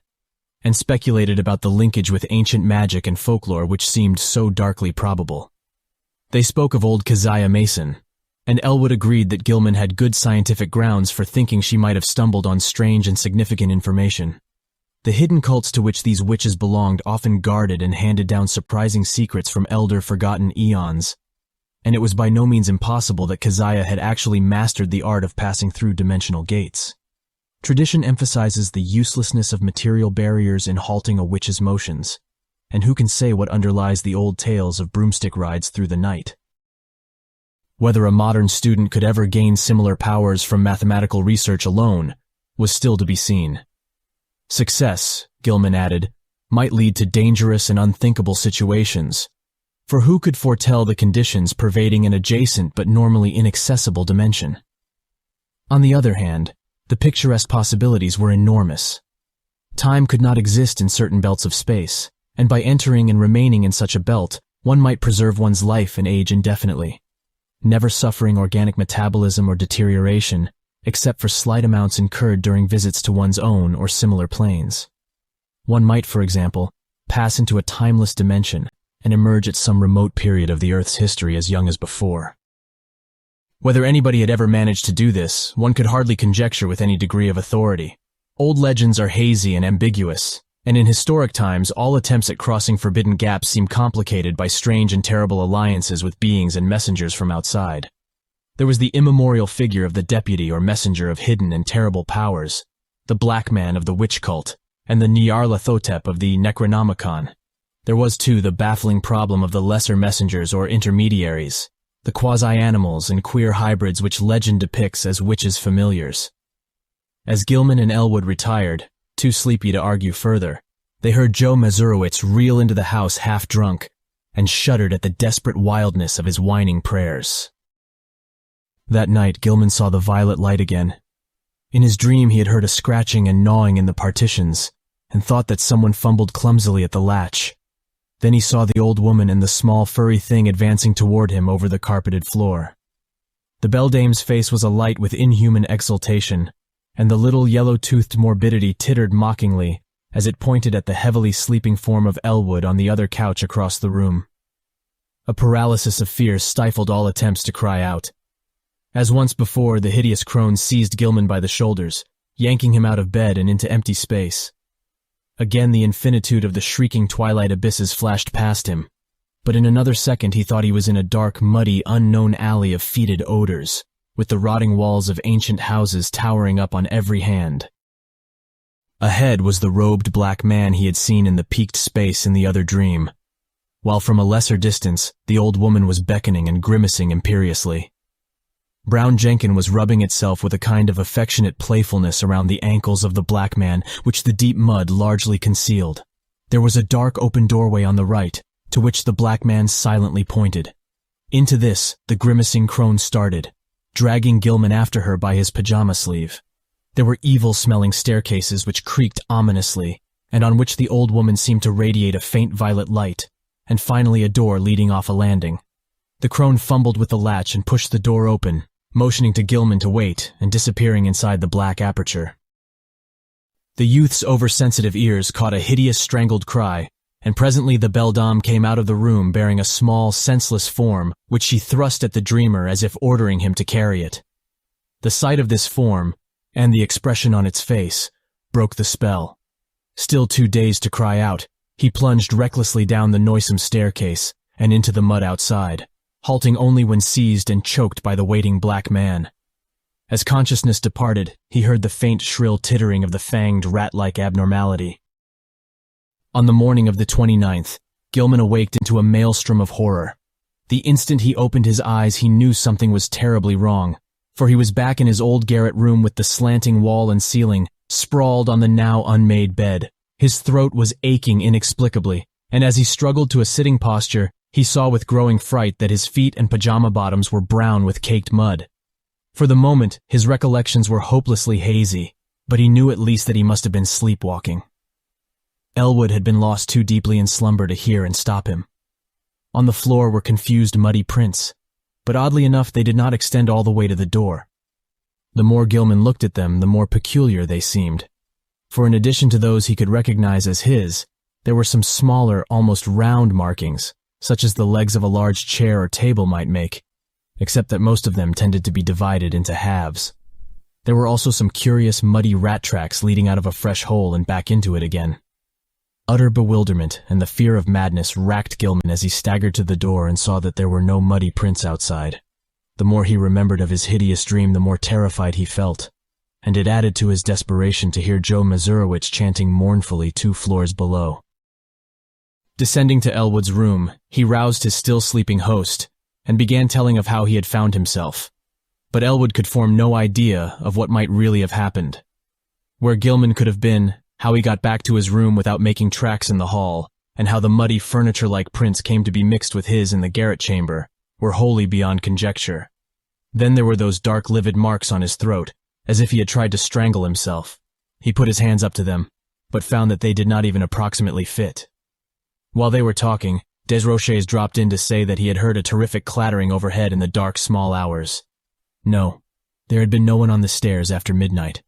and speculated about the linkage with ancient magic and folklore which seemed so darkly probable. They spoke of old Keziah Mason, and Elwood agreed that Gilman had good scientific grounds for thinking she might have stumbled on strange and significant information. The hidden cults to which these witches belonged often guarded and handed down surprising secrets from elder forgotten eons, and it was by no means impossible that Keziah had actually mastered the art of passing through dimensional gates. Tradition emphasizes the uselessness of material barriers in halting a witch's motions, and who can say what underlies the old tales of broomstick rides through the night? Whether a modern student could ever gain similar powers from mathematical research alone was still to be seen. Success, Gilman added, might lead to dangerous and unthinkable situations, for who could foretell the conditions pervading an adjacent but normally inaccessible dimension? On the other hand, the picturesque possibilities were enormous. Time could not exist in certain belts of space, and by entering and remaining in such a belt, one might preserve one's life and age indefinitely, never suffering organic metabolism or deterioration, except for slight amounts incurred during visits to one's own or similar planes. One might, for example, pass into a timeless dimension and emerge at some remote period of the Earth's history as young as before. Whether anybody had ever managed to do this, one could hardly conjecture with any degree of authority. Old legends are hazy and ambiguous, and in historic times all attempts at crossing forbidden gaps seem complicated by strange and terrible alliances with beings and messengers from outside. There was the immemorial figure of the deputy or messenger of hidden and terrible powers, the black man of the witch cult, and the Nyarlathotep of the Necronomicon. There was, too, the baffling problem of the lesser messengers or intermediaries, the quasi-animals and queer hybrids which legend depicts as witches' familiars. As Gilman and Elwood retired, too sleepy to argue further, They heard Joe Mazurowicz reel into the house half-drunk and shuddered at the desperate wildness of his whining prayers. That night, Gilman saw the violet light again. In his dream, he had heard a scratching and gnawing in the partitions and thought that someone fumbled clumsily at the latch. Then he saw the old woman and the small furry thing advancing toward him over the carpeted floor. The beldame's face was alight with inhuman exultation, and the little yellow-toothed morbidity tittered mockingly as it pointed at the heavily sleeping form of Elwood on the other couch across the room. A paralysis of fear stifled all attempts to cry out. As once before, the hideous crone seized Gilman by the shoulders, yanking him out of bed and into empty space. Again the infinitude of the shrieking twilight abysses flashed past him, but in another second he thought he was in a dark, muddy, unknown alley of fetid odors, with the rotting walls of ancient houses towering up on every hand. Ahead was the robed black man he had seen in the peaked space in the other dream, while from a lesser distance the old woman was beckoning and grimacing imperiously. Brown Jenkin was rubbing itself with a kind of affectionate playfulness around the ankles of the black man, which the deep mud largely concealed. There was a dark open doorway on the right, to which the black man silently pointed. Into this the grimacing crone started, dragging Gilman after her by his pajama sleeve. There were evil-smelling staircases which creaked ominously, and on which the old woman seemed to radiate a faint violet light, and finally a door leading off a landing. The crone fumbled with the latch and pushed the door open, motioning to Gilman to wait and disappearing inside the black aperture. The youth's oversensitive ears caught a hideous strangled cry, and presently the beldame came out of the room bearing a small, senseless form, which she thrust at the dreamer as if ordering him to carry it. The sight of this form, and the expression on its face, broke the spell. Still too dazed to cry out, he plunged recklessly down the noisome staircase and into the mud outside, halting only when seized and choked by the waiting black man. As consciousness departed, he heard the faint, shrill tittering of the fanged, rat-like abnormality. On the morning of the 29th, Gilman awaked into a maelstrom of horror. The instant he opened his eyes, he knew something was terribly wrong, for he was back in his old garret room with the slanting wall and ceiling, sprawled on the now unmade bed. His throat was aching inexplicably, and as he struggled to a sitting posture, he saw with growing fright that his feet and pajama bottoms were brown with caked mud. For the moment, his recollections were hopelessly hazy, but he knew at least that he must have been sleepwalking. Elwood had been lost too deeply in slumber to hear and stop him. On the floor were confused muddy prints, but oddly enough they did not extend all the way to the door. The more Gilman looked at them, the more peculiar they seemed, for in addition to those he could recognize as his, there were some smaller, almost round markings, such as the legs of a large chair or table might make, except that most of them tended to be divided into halves. There were also some curious muddy rat tracks leading out of a fresh hole and back into it again. Utter bewilderment and the fear of madness racked Gilman as he staggered to the door and saw that there were no muddy prints outside. The more he remembered of his hideous dream, the more terrified he felt, and it added to his desperation to hear Joe Mazurowicz chanting mournfully 2 floors below. Descending to Elwood's room, he roused his still-sleeping host and began telling of how he had found himself, but Elwood could form no idea of what might really have happened. Where Gilman could have been, how he got back to his room without making tracks in the hall, and how the muddy furniture-like prints came to be mixed with his in the garret chamber, were wholly beyond conjecture. Then there were those dark livid marks on his throat, as if he had tried to strangle himself. He put his hands up to them, but found that they did not even approximately fit. While they were talking, Desroches dropped in to say that he had heard a terrific clattering overhead in the dark small hours. No, there had been no one on the stairs after midnight,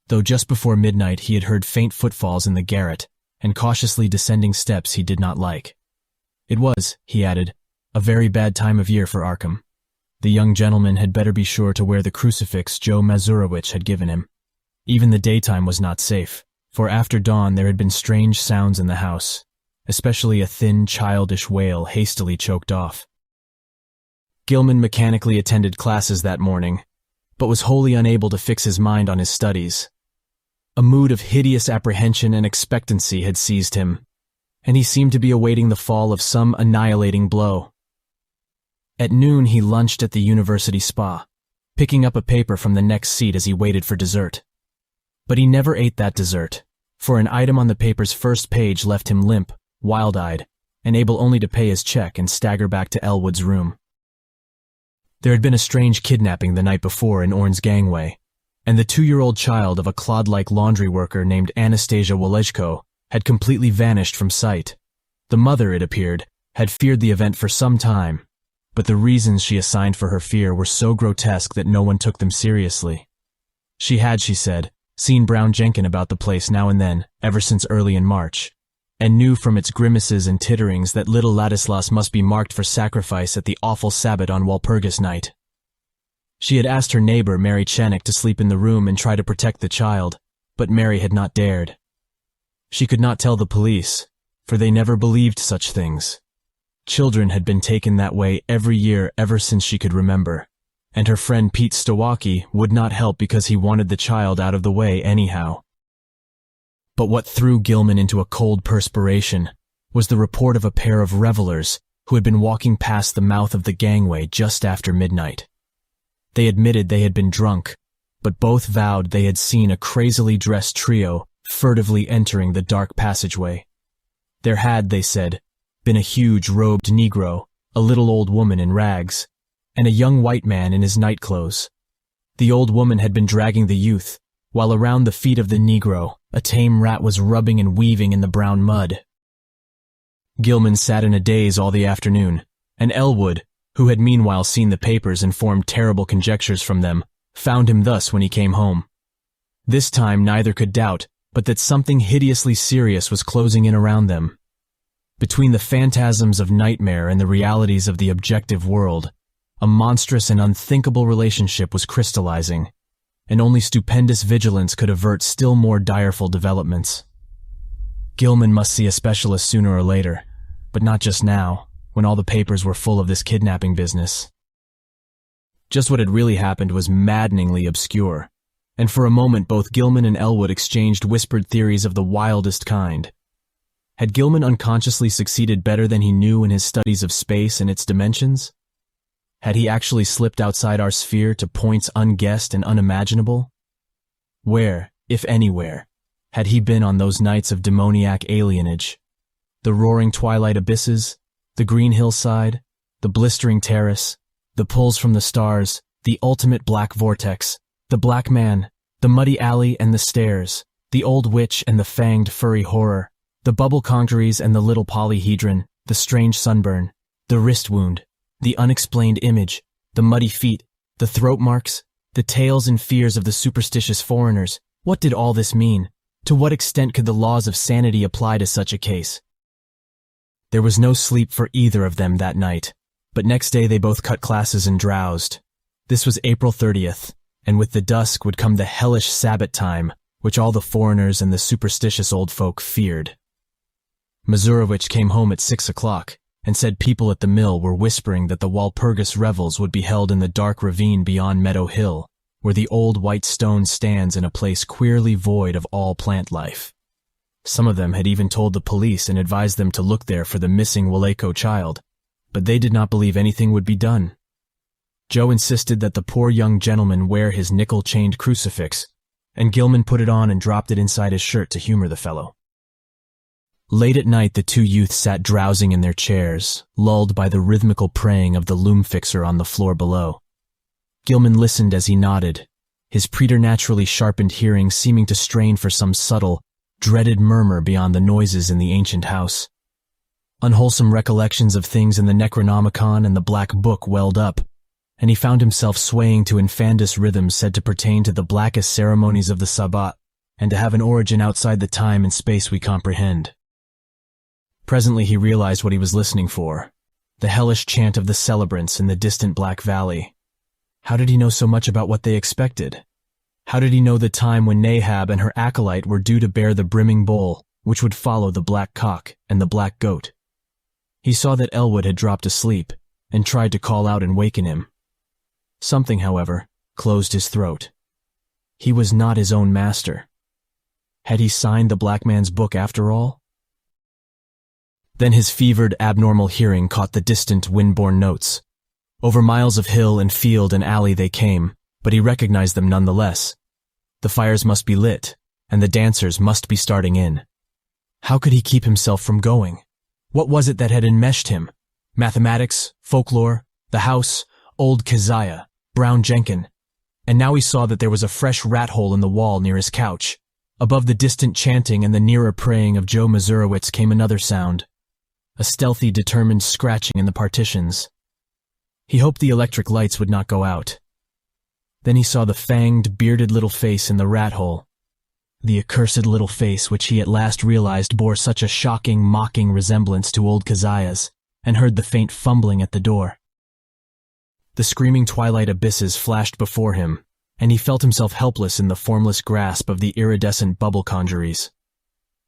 though just before midnight he had heard faint footfalls in the garret and cautiously descending steps he did not like. It was, he added, a very bad time of year for Arkham. The young gentleman had better be sure to wear the crucifix Joe Mazurowicz had given him. Even the daytime was not safe, for after dawn there had been strange sounds in the house, especially a thin, childish wail hastily choked off. Gilman mechanically attended classes that morning, but was wholly unable to fix his mind on his studies. A mood of hideous apprehension and expectancy had seized him, and he seemed to be awaiting the fall of some annihilating blow. At noon he lunched at the university spa, picking up a paper from the next seat as he waited for dessert. But he never ate that dessert, for an item on the paper's first page left him limp, wild-eyed, and able only to pay his check and stagger back to Elwood's room. There had been a strange kidnapping the night before in Orne's gangway, and the 2-year-old child of a clod-like laundry worker named Anastasia Walejko had completely vanished from sight. The mother, it appeared, had feared the event for some time, but the reasons she assigned for her fear were so grotesque that no one took them seriously. She had, she said, seen Brown Jenkin about the place now and then, ever since early in March, and knew from its grimaces and titterings that little Ladislas must be marked for sacrifice at the awful Sabbat on Walpurgis night. She had asked her neighbor, Mary Channick, to sleep in the room and try to protect the child, but Mary had not dared. She could not tell the police, for they never believed such things. Children had been taken that way every year ever since she could remember, and her friend Pete Stowacki would not help because he wanted the child out of the way anyhow. But what threw Gilman into a cold perspiration was the report of a pair of revelers who had been walking past the mouth of the gangway just after midnight. They admitted they had been drunk, but both vowed they had seen a crazily dressed trio furtively entering the dark passageway. There had, they said, been a huge robed Negro, a little old woman in rags, and a young white man in his nightclothes. The old woman had been dragging the youth, while around the feet of the Negro, a tame rat was rubbing and weaving in the brown mud. Gilman sat in a daze all the afternoon, and Elwood, who had meanwhile seen the papers and formed terrible conjectures from them, found him thus when he came home. This time neither could doubt but that something hideously serious was closing in around them. Between the phantasms of nightmare and the realities of the objective world, a monstrous and unthinkable relationship was crystallizing, and only stupendous vigilance could avert still more direful developments. Gilman must see a specialist sooner or later, but not just now, when all the papers were full of this kidnapping business. Just what had really happened was maddeningly obscure, and for a moment both Gilman and Elwood exchanged whispered theories of the wildest kind. Had Gilman unconsciously succeeded better than he knew in his studies of space and its dimensions? Had he actually slipped outside our sphere to points unguessed and unimaginable? Where, if anywhere, had he been on those nights of demoniac alienage? The roaring twilight abysses, the green hillside, the blistering terrace, the pulls from the stars, the ultimate black vortex, the black man, the muddy alley and the stairs, the old witch and the fanged furry horror, the bubble congeries and the little polyhedron, the strange sunburn, the wrist wound, the unexplained image, the muddy feet, the throat marks, the tales and fears of the superstitious foreigners. What did all this mean? To what extent could the laws of sanity apply to such a case? There was no sleep for either of them that night, but next day they both cut classes and drowsed. This was April 30th, and with the dusk would come the hellish Sabbat time, which all the foreigners and the superstitious old folk feared. Mazurowicz came home at 6 o'clock, and said people at the mill were whispering that the Walpurgis revels would be held in the dark ravine beyond Meadow Hill, where the old white stone stands in a place queerly void of all plant life. Some of them had even told the police and advised them to look there for the missing Walejko child, but they did not believe anything would be done. Joe insisted that the poor young gentleman wear his nickel-chained crucifix, and Gilman put it on and dropped it inside his shirt to humor the fellow. Late at night the two youths sat drowsing in their chairs, lulled by the rhythmical praying of the loom fixer on the floor below. Gilman listened as he nodded, his preternaturally sharpened hearing seeming to strain for some subtle, dreaded murmur beyond the noises in the ancient house. Unwholesome recollections of things in the Necronomicon and the Black Book welled up, and he found himself swaying to infandous rhythms said to pertain to the blackest ceremonies of the Sabbat, and to have an origin outside the time and space we comprehend. Presently he realized what he was listening for, the hellish chant of the celebrants in the distant Black Valley. How did he know so much about what they expected? How did he know the time when Nahab and her acolyte were due to bear the brimming bowl, which would follow the black cock and the black goat? He saw that Elwood had dropped asleep, and tried to call out and waken him. Something, however, closed his throat. He was not his own master. Had he signed the black man's book after all? Then his fevered, abnormal hearing caught the distant, wind-borne notes. Over miles of hill and field and alley they came, but he recognized them nonetheless. The fires must be lit, and the dancers must be starting in. How could he keep himself from going? What was it that had enmeshed him? Mathematics, folklore, the house, old Keziah, Brown Jenkin. And now he saw that there was a fresh rat hole in the wall near his couch. Above the distant chanting and the nearer praying of Joe Mazurowitz came another sound. A stealthy, determined scratching in the partitions. He hoped the electric lights would not go out. Then he saw the fanged, bearded little face in the rat hole. The accursed little face which he at last realized bore such a shocking, mocking resemblance to old Keziah's, and heard the faint fumbling at the door. The screaming twilight abysses flashed before him, and he felt himself helpless in the formless grasp of the iridescent bubble conjuries.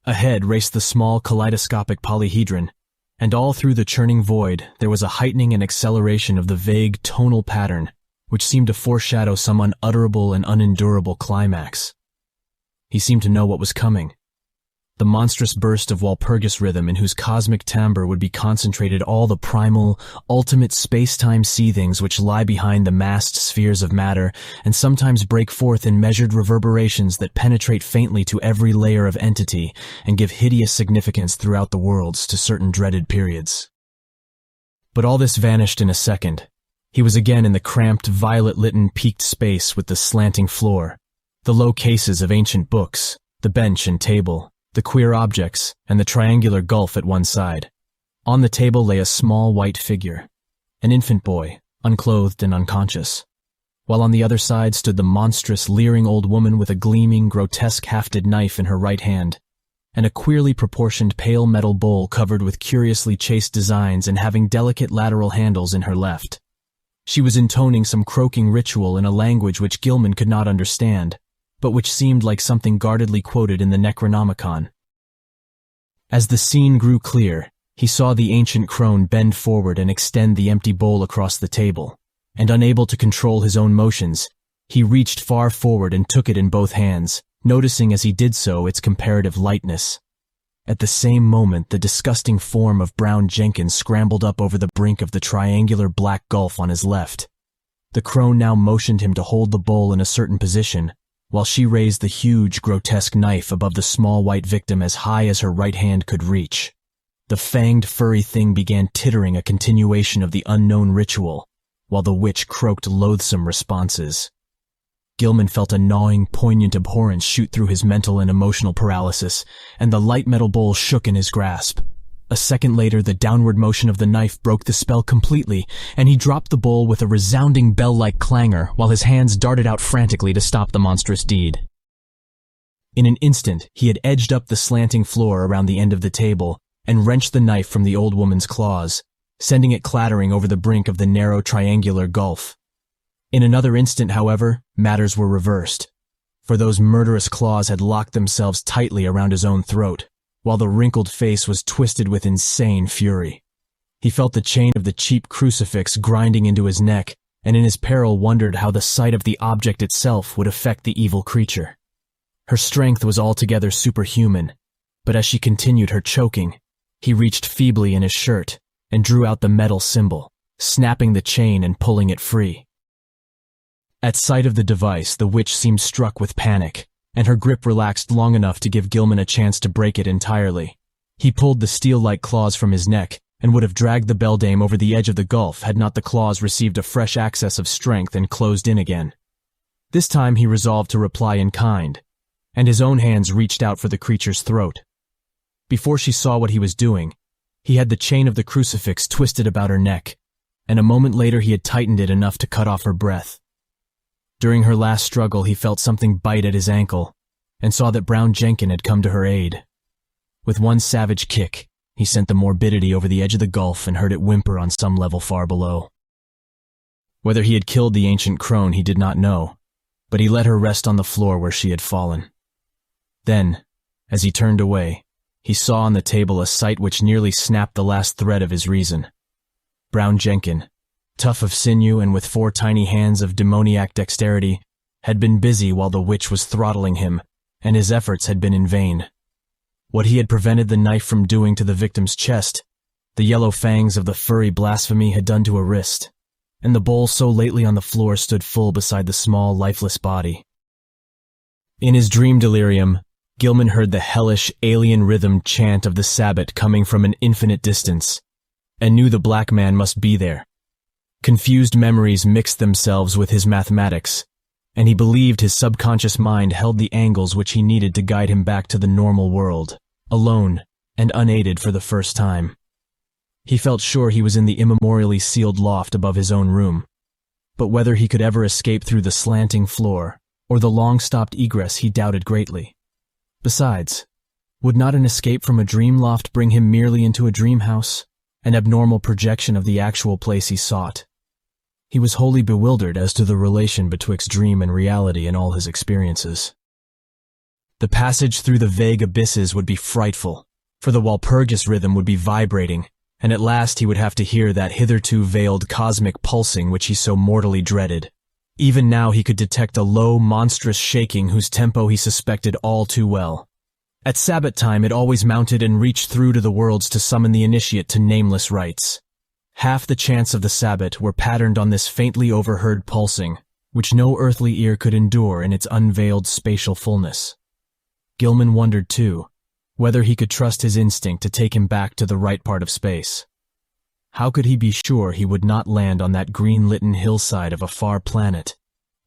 Ahead raced the small kaleidoscopic polyhedron, and all through the churning void there was a heightening and acceleration of the vague tonal pattern, which seemed to foreshadow some unutterable and unendurable climax. He seemed to know what was coming. The monstrous burst of Walpurgis rhythm in whose cosmic timbre would be concentrated all the primal, ultimate space-time seethings which lie behind the massed spheres of matter and sometimes break forth in measured reverberations that penetrate faintly to every layer of entity and give hideous significance throughout the worlds to certain dreaded periods. But all this vanished in a second. He was again in the cramped, violet-litten, peaked space with the slanting floor, the low cases of ancient books, the bench and table, the queer objects, and the triangular gulf at one side. On the table lay a small white figure, an infant boy, unclothed and unconscious, while on the other side stood the monstrous, leering old woman with a gleaming, grotesque-hafted knife in her right hand, and a queerly proportioned pale metal bowl covered with curiously chased designs and having delicate lateral handles in her left. She was intoning some croaking ritual in a language which Gilman could not understand, but which seemed like something guardedly quoted in the Necronomicon. As the scene grew clear, he saw the ancient crone bend forward and extend the empty bowl across the table, and unable to control his own motions, he reached far forward and took it in both hands, noticing as he did so its comparative lightness. At the same moment, the disgusting form of Brown Jenkins scrambled up over the brink of the triangular black gulf on his left. The crone now motioned him to hold the bowl in a certain position, while she raised the huge, grotesque knife above the small white victim as high as her right hand could reach. The fanged, furry thing began tittering a continuation of the unknown ritual, while the witch croaked loathsome responses. Gilman felt a gnawing, poignant abhorrence shoot through his mental and emotional paralysis, and the light metal bowl shook in his grasp. A second later, the downward motion of the knife broke the spell completely, and he dropped the bowl with a resounding bell-like clangor while his hands darted out frantically to stop the monstrous deed. In an instant, he had edged up the slanting floor around the end of the table and wrenched the knife from the old woman's claws, sending it clattering over the brink of the narrow triangular gulf. In another instant, however, matters were reversed, for those murderous claws had locked themselves tightly around his own throat, while the wrinkled face was twisted with insane fury. He felt the chain of the cheap crucifix grinding into his neck, and in his peril wondered how the sight of the object itself would affect the evil creature. Her strength was altogether superhuman, but as she continued her choking, he reached feebly in his shirt and drew out the metal symbol, snapping the chain and pulling it free. At sight of the device, the witch seemed struck with panic, and her grip relaxed long enough to give Gilman a chance to break it entirely. He pulled the steel-like claws from his neck and would have dragged the beldame over the edge of the gulf had not the claws received a fresh access of strength and closed in again. This time he resolved to reply in kind, and his own hands reached out for the creature's throat. Before she saw what he was doing, he had the chain of the crucifix twisted about her neck, and a moment later he had tightened it enough to cut off her breath. During her last struggle, he felt something bite at his ankle, and saw that Brown Jenkin had come to her aid. With one savage kick, he sent the morbidity over the edge of the gulf and heard it whimper on some level far below. Whether he had killed the ancient crone he did not know, but he let her rest on the floor where she had fallen. Then, as he turned away, he saw on the table a sight which nearly snapped the last thread of his reason. Brown Jenkin, tough of sinew and with 4 tiny hands of demoniac dexterity, had been busy while the witch was throttling him, and his efforts had been in vain. What he had prevented the knife from doing to the victim's chest, the yellow fangs of the furry blasphemy had done to her wrist, and the bowl so lately on the floor stood full beside the small, lifeless body. In his dream delirium, Gilman heard the hellish, alien-rhythmed chant of the Sabbat coming from an infinite distance, and knew the black man must be there. Confused memories mixed themselves with his mathematics, and he believed his subconscious mind held the angles which he needed to guide him back to the normal world, alone and unaided for the first time. He felt sure he was in the immemorially sealed loft above his own room, but whether he could ever escape through the slanting floor or the long-stopped egress he doubted greatly. Besides, would not an escape from a dream loft bring him merely into a dream house, an abnormal projection of the actual place he sought? He was wholly bewildered as to the relation betwixt dream and reality in all his experiences. The passage through the vague abysses would be frightful, for the Walpurgis rhythm would be vibrating, and at last he would have to hear that hitherto veiled cosmic pulsing which he so mortally dreaded. Even now he could detect a low, monstrous shaking whose tempo he suspected all too well. At Sabbat time it always mounted and reached through to the worlds to summon the initiate to nameless rites. Half the chants of the Sabbat were patterned on this faintly overheard pulsing, which no earthly ear could endure in its unveiled spatial fullness. Gilman wondered, too, whether he could trust his instinct to take him back to the right part of space. How could he be sure he would not land on that green-litten hillside of a far planet,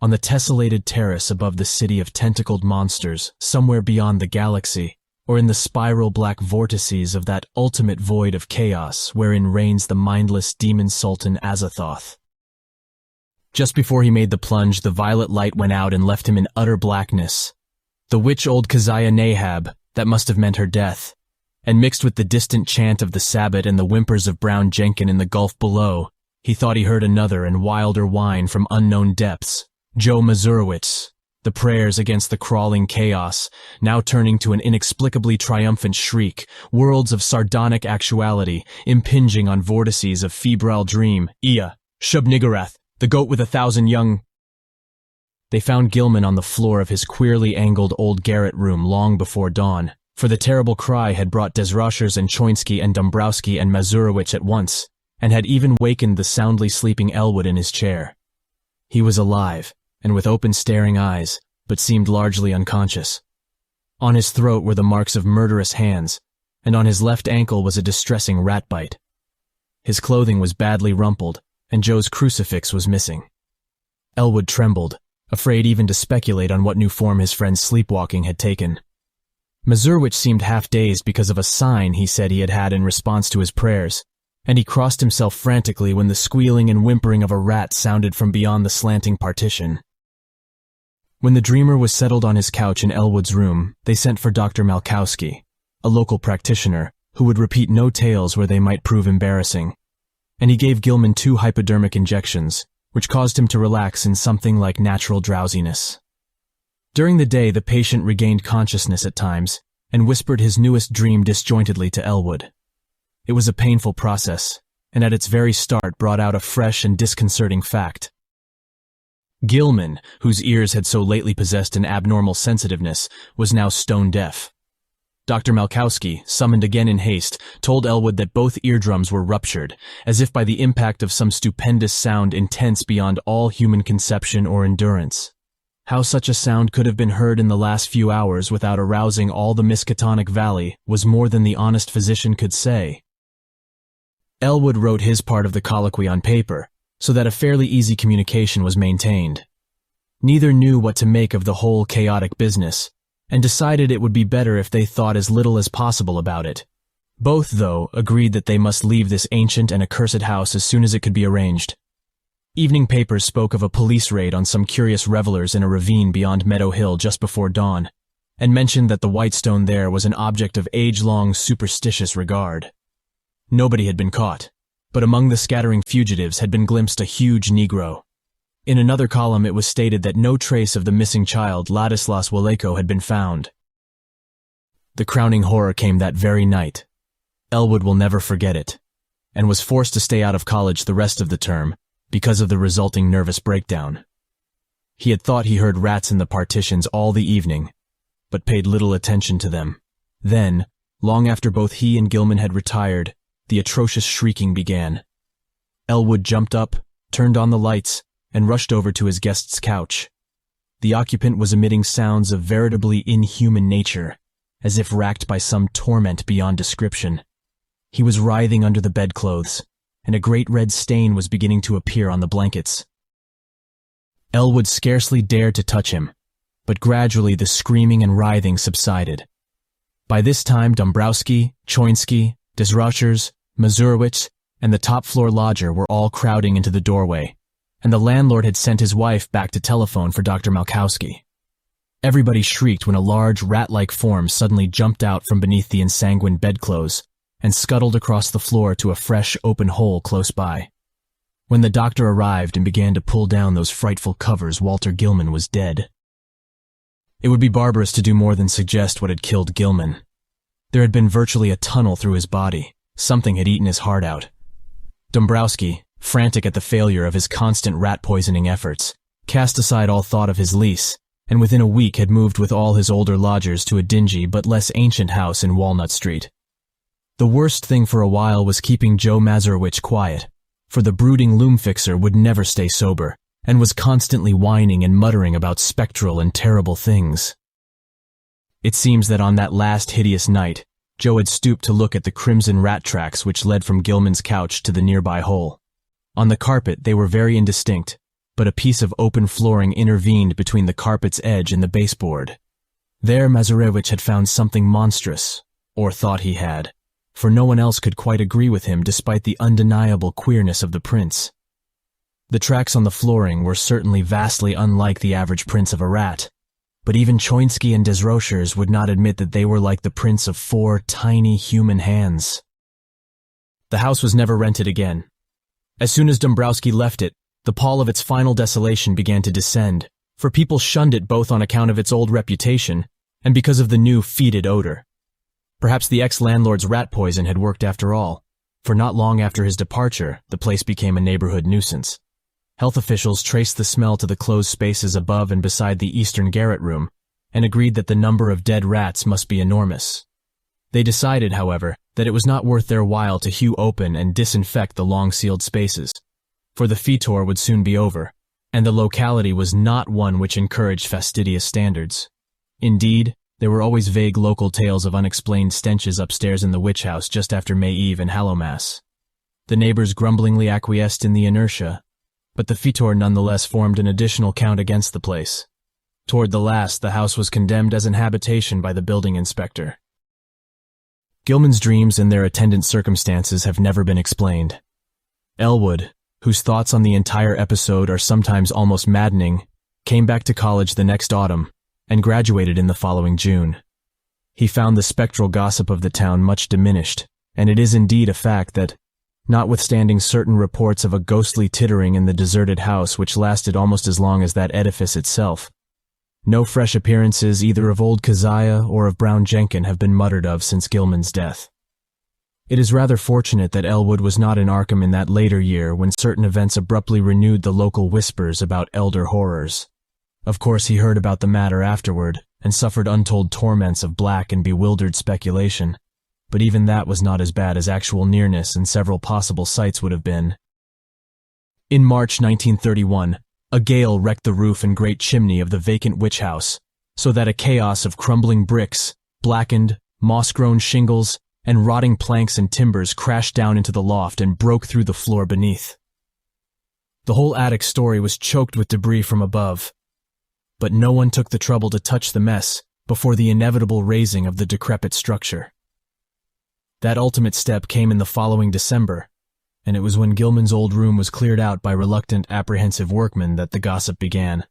on the tessellated terrace above the city of tentacled monsters, somewhere beyond the galaxy, or in the spiral black vortices of that ultimate void of chaos wherein reigns the mindless demon sultan Azathoth? Just before he made the plunge, the violet light went out and left him in utter blackness. The witch old Keziah Nahab, that must have meant her death, and mixed with the distant chant of the Sabbat and the whimpers of Brown Jenkin in the gulf below, he thought he heard another and wilder whine from unknown depths. Joe Mazurowitz, the prayers against the crawling chaos, now turning to an inexplicably triumphant shriek, worlds of sardonic actuality, impinging on vortices of febrile dream. Ea, Shub-Niggurath, the goat with 1,000 young... They found Gilman on the floor of his queerly angled old garret room long before dawn, for the terrible cry had brought Desrochers and Choinsky and Dombrowski and Mazurowicz at once, and had even wakened the soundly sleeping Elwood in his chair. He was alive, and with open staring eyes, but seemed largely unconscious. On his throat were the marks of murderous hands, and on his left ankle was a distressing rat bite. His clothing was badly rumpled, and Joe's crucifix was missing. Elwood trembled, afraid even to speculate on what new form his friend's sleepwalking had taken. Mazurowicz seemed half-dazed because of a sign he said he had had in response to his prayers, and he crossed himself frantically when the squealing and whimpering of a rat sounded from beyond the slanting partition. When the dreamer was settled on his couch in Elwood's room, they sent for Dr. Malkowski, a local practitioner, who would repeat no tales where they might prove embarrassing, and he gave Gilman 2 hypodermic injections, which caused him to relax in something like natural drowsiness. During the day, the patient regained consciousness at times and whispered his newest dream disjointedly to Elwood. It was a painful process, and at its very start brought out a fresh and disconcerting fact. Gilman, whose ears had so lately possessed an abnormal sensitiveness, was now stone-deaf. Dr. Malkowski, summoned again in haste, told Elwood that both eardrums were ruptured, as if by the impact of some stupendous sound intense beyond all human conception or endurance. How such a sound could have been heard in the last few hours without arousing all the Miskatonic Valley was more than the honest physician could say. Elwood wrote his part of the colloquy on paper, so that a fairly easy communication was maintained. Neither knew what to make of the whole chaotic business, and decided it would be better if they thought as little as possible about it. Both, though, agreed that they must leave this ancient and accursed house as soon as it could be arranged. Evening papers spoke of a police raid on some curious revelers in a ravine beyond Meadow Hill just before dawn, and mentioned that the white stone there was an object of age-long superstitious regard. Nobody had been caught, but among the scattering fugitives had been glimpsed a huge Negro. In another column it was stated that no trace of the missing child, Ladislas Waleko, had been found. The crowning horror came that very night. Elwood will never forget it, and was forced to stay out of college the rest of the term, because of the resulting nervous breakdown. He had thought he heard rats in the partitions all the evening, but paid little attention to them. Then, long after both he and Gilman had retired, the atrocious shrieking began. Elwood jumped up, turned on the lights, and rushed over to his guest's couch. The occupant was emitting sounds of veritably inhuman nature, as if racked by some torment beyond description. He was writhing under the bedclothes, and a great red stain was beginning to appear on the blankets. Elwood scarcely dared to touch him, but gradually the screaming and writhing subsided. By this time Dombrowski, Choinsky, Desrochers, Mazurowicz, and the top-floor lodger were all crowding into the doorway, and the landlord had sent his wife back to telephone for Dr. Malkowski. Everybody shrieked when a large, rat-like form suddenly jumped out from beneath the ensanguined bedclothes and scuttled across the floor to a fresh, open hole close by. When the doctor arrived and began to pull down those frightful covers, Walter Gilman was dead. It would be barbarous to do more than suggest what had killed Gilman. There had been virtually a tunnel through his body. Something had eaten his heart out. Dombrowski, frantic at the failure of his constant rat-poisoning efforts, cast aside all thought of his lease, and within a week had moved with all his older lodgers to a dingy but less ancient house in Walnut Street. The worst thing for a while was keeping Joe Mazurowicz quiet, for the brooding loom-fixer would never stay sober, and was constantly whining and muttering about spectral and terrible things. It seems that on that last hideous night, Joe had stooped to look at the crimson rat tracks which led from Gilman's couch to the nearby hole. On the carpet they were very indistinct, but a piece of open flooring intervened between the carpet's edge and the baseboard. There Mazurowicz had found something monstrous, or thought he had, for no one else could quite agree with him despite the undeniable queerness of the prints. The tracks on the flooring were certainly vastly unlike the average prints of a rat, but even Choinsky and Desrochers would not admit that they were like the prints of 4 tiny human hands. The house was never rented again. As soon as Dombrowski left it, the pall of its final desolation began to descend, for people shunned it both on account of its old reputation and because of the new fetid odor. Perhaps the ex-landlord's rat poison had worked after all, for not long after his departure, the place became a neighborhood nuisance. Health officials traced the smell to the closed spaces above and beside the eastern garret room, and agreed that the number of dead rats must be enormous. They decided, however, that it was not worth their while to hew open and disinfect the long-sealed spaces, for the fetor would soon be over, and the locality was not one which encouraged fastidious standards. Indeed, there were always vague local tales of unexplained stenches upstairs in the witch house just after May Eve and Hallowmass. The neighbors grumblingly acquiesced in the inertia, but the fetor nonetheless formed an additional count against the place. Toward the last, the house was condemned as an habitation by the building inspector. Gilman's dreams and their attendant circumstances have never been explained. Elwood, whose thoughts on the entire episode are sometimes almost maddening, came back to college the next autumn and graduated in the following June. He found the spectral gossip of the town much diminished, and it is indeed a fact that, notwithstanding certain reports of a ghostly tittering in the deserted house which lasted almost as long as that edifice itself, no fresh appearances either of old Keziah or of Brown Jenkin have been muttered of since Gilman's death. It is rather fortunate that Elwood was not in Arkham in that later year when certain events abruptly renewed the local whispers about elder horrors. Of course he heard about the matter afterward, and suffered untold torments of black and bewildered speculation, but even that was not as bad as actual nearness and several possible sites would have been. In March 1931, a gale wrecked the roof and great chimney of the vacant witch house, so that a chaos of crumbling bricks, blackened, moss-grown shingles, and rotting planks and timbers crashed down into the loft and broke through the floor beneath. The whole attic story was choked with debris from above, but no one took the trouble to touch the mess before the inevitable razing of the decrepit structure. That ultimate step came in the following December, and it was when Gilman's old room was cleared out by reluctant, apprehensive workmen that the gossip began.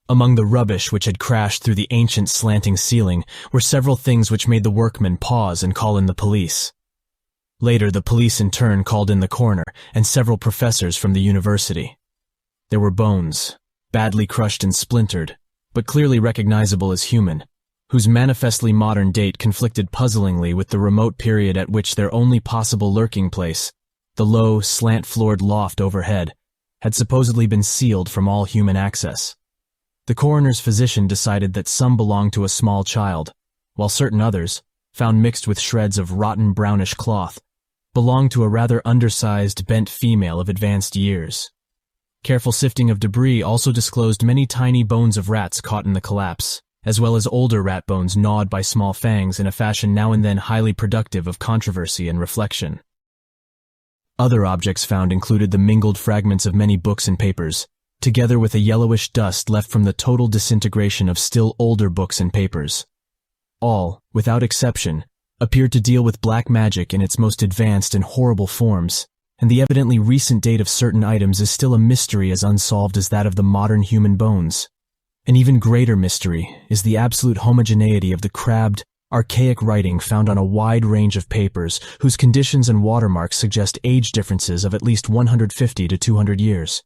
Among the rubbish which had crashed through the ancient slanting ceiling were several things which made the workmen pause and call in the police. Later, the police in turn called in the coroner and several professors from the university. There were bones, badly crushed and splintered, but clearly recognizable as human, whose manifestly modern date conflicted puzzlingly with the remote period at which their only possible lurking place, the low, slant-floored loft overhead, had supposedly been sealed from all human access. The coroner's physician decided that some belonged to a small child, while certain others, found mixed with shreds of rotten brownish cloth, belonged to a rather undersized, bent female of advanced years. Careful sifting of debris also disclosed many tiny bones of rats caught in the collapse, as well as older rat bones gnawed by small fangs in a fashion now and then highly productive of controversy and reflection. Other objects found included the mingled fragments of many books and papers, together with a yellowish dust left from the total disintegration of still older books and papers. All, without exception, appeared to deal with black magic in its most advanced and horrible forms, and the evidently recent date of certain items is still a mystery as unsolved as that of the modern human bones. An even greater mystery is the absolute homogeneity of the crabbed, archaic writing found on a wide range of papers whose conditions and watermarks suggest age differences of at least 150 to 200 years.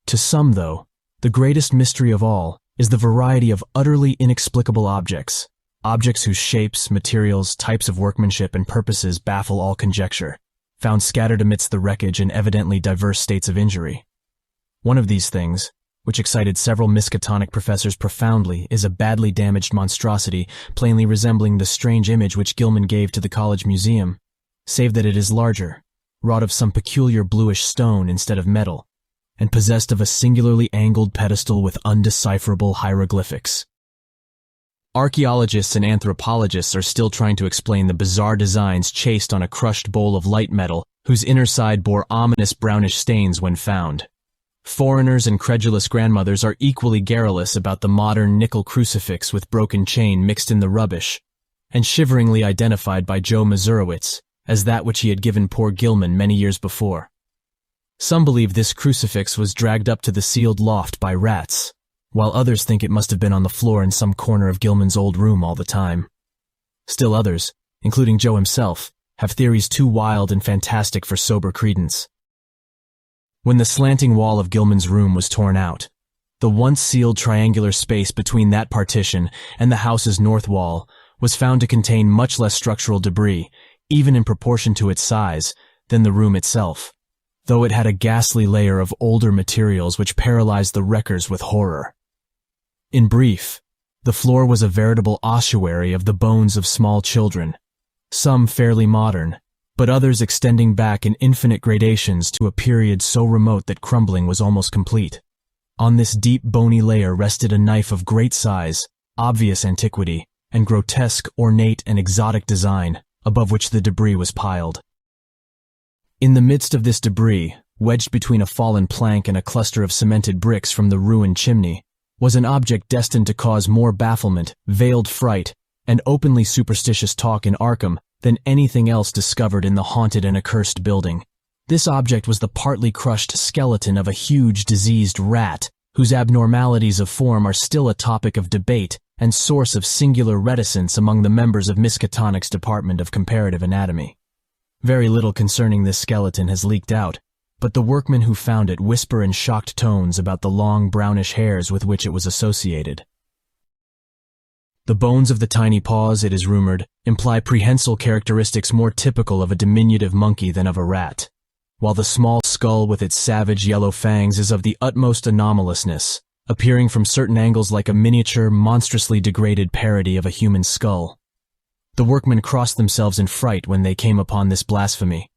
To some, though, the greatest mystery of all is the variety of utterly inexplicable objects whose shapes, materials, types of workmanship, and purposes baffle all conjecture, found scattered amidst the wreckage in evidently diverse states of injury. One of these things, which excited several Miskatonic professors profoundly, is a badly damaged monstrosity plainly resembling the strange image which Gilman gave to the college museum, save that it is larger, wrought of some peculiar bluish stone instead of metal, and possessed of a singularly angled pedestal with undecipherable hieroglyphics. Archaeologists and anthropologists are still trying to explain the bizarre designs chased on a crushed bowl of light metal whose inner side bore ominous brownish stains when found. Foreigners and credulous grandmothers are equally garrulous about the modern nickel crucifix with broken chain mixed in the rubbish, and shiveringly identified by Joe Mazurowitz as that which he had given poor Gilman many years before. Some believe this crucifix was dragged up to the sealed loft by rats, while others think it must have been on the floor in some corner of Gilman's old room all the time. Still others, including Joe himself, have theories too wild and fantastic for sober credence. When the slanting wall of Gilman's room was torn out, the once sealed triangular space between that partition and the house's north wall was found to contain much less structural debris, even in proportion to its size, than the room itself, though it had a ghastly layer of older materials which paralyzed the wreckers with horror. In brief, the floor was a veritable ossuary of the bones of small children, some fairly modern, but others extending back in infinite gradations to a period so remote that crumbling was almost complete. On this deep bony layer rested a knife of great size, obvious antiquity, and grotesque, ornate, and exotic design, above which the debris was piled. In the midst of this debris, wedged between a fallen plank and a cluster of cemented bricks from the ruined chimney, was an object destined to cause more bafflement, veiled fright, and openly superstitious talk in Arkham than anything else discovered in the haunted and accursed building. This object was the partly crushed skeleton of a huge diseased rat, whose abnormalities of form are still a topic of debate and source of singular reticence among the members of Miskatonic's Department of Comparative Anatomy. Very little concerning this skeleton has leaked out, but the workmen who found it whisper in shocked tones about the long brownish hairs with which it was associated. The bones of the tiny paws, it is rumored, imply prehensile characteristics more typical of a diminutive monkey than of a rat, while the small skull with its savage yellow fangs is of the utmost anomalousness, appearing from certain angles like a miniature, monstrously degraded parody of a human skull. The workmen crossed themselves in fright when they came upon this blasphemy,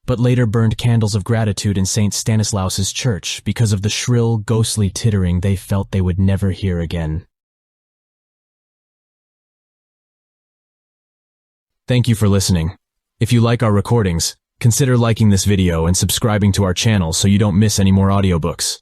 but later burned candles of gratitude in St. Stanislaus's church because of the shrill, ghostly tittering they felt they would never hear again. Thank you for listening. If you like our recordings, consider liking this video and subscribing to our channel so you don't miss any more audiobooks.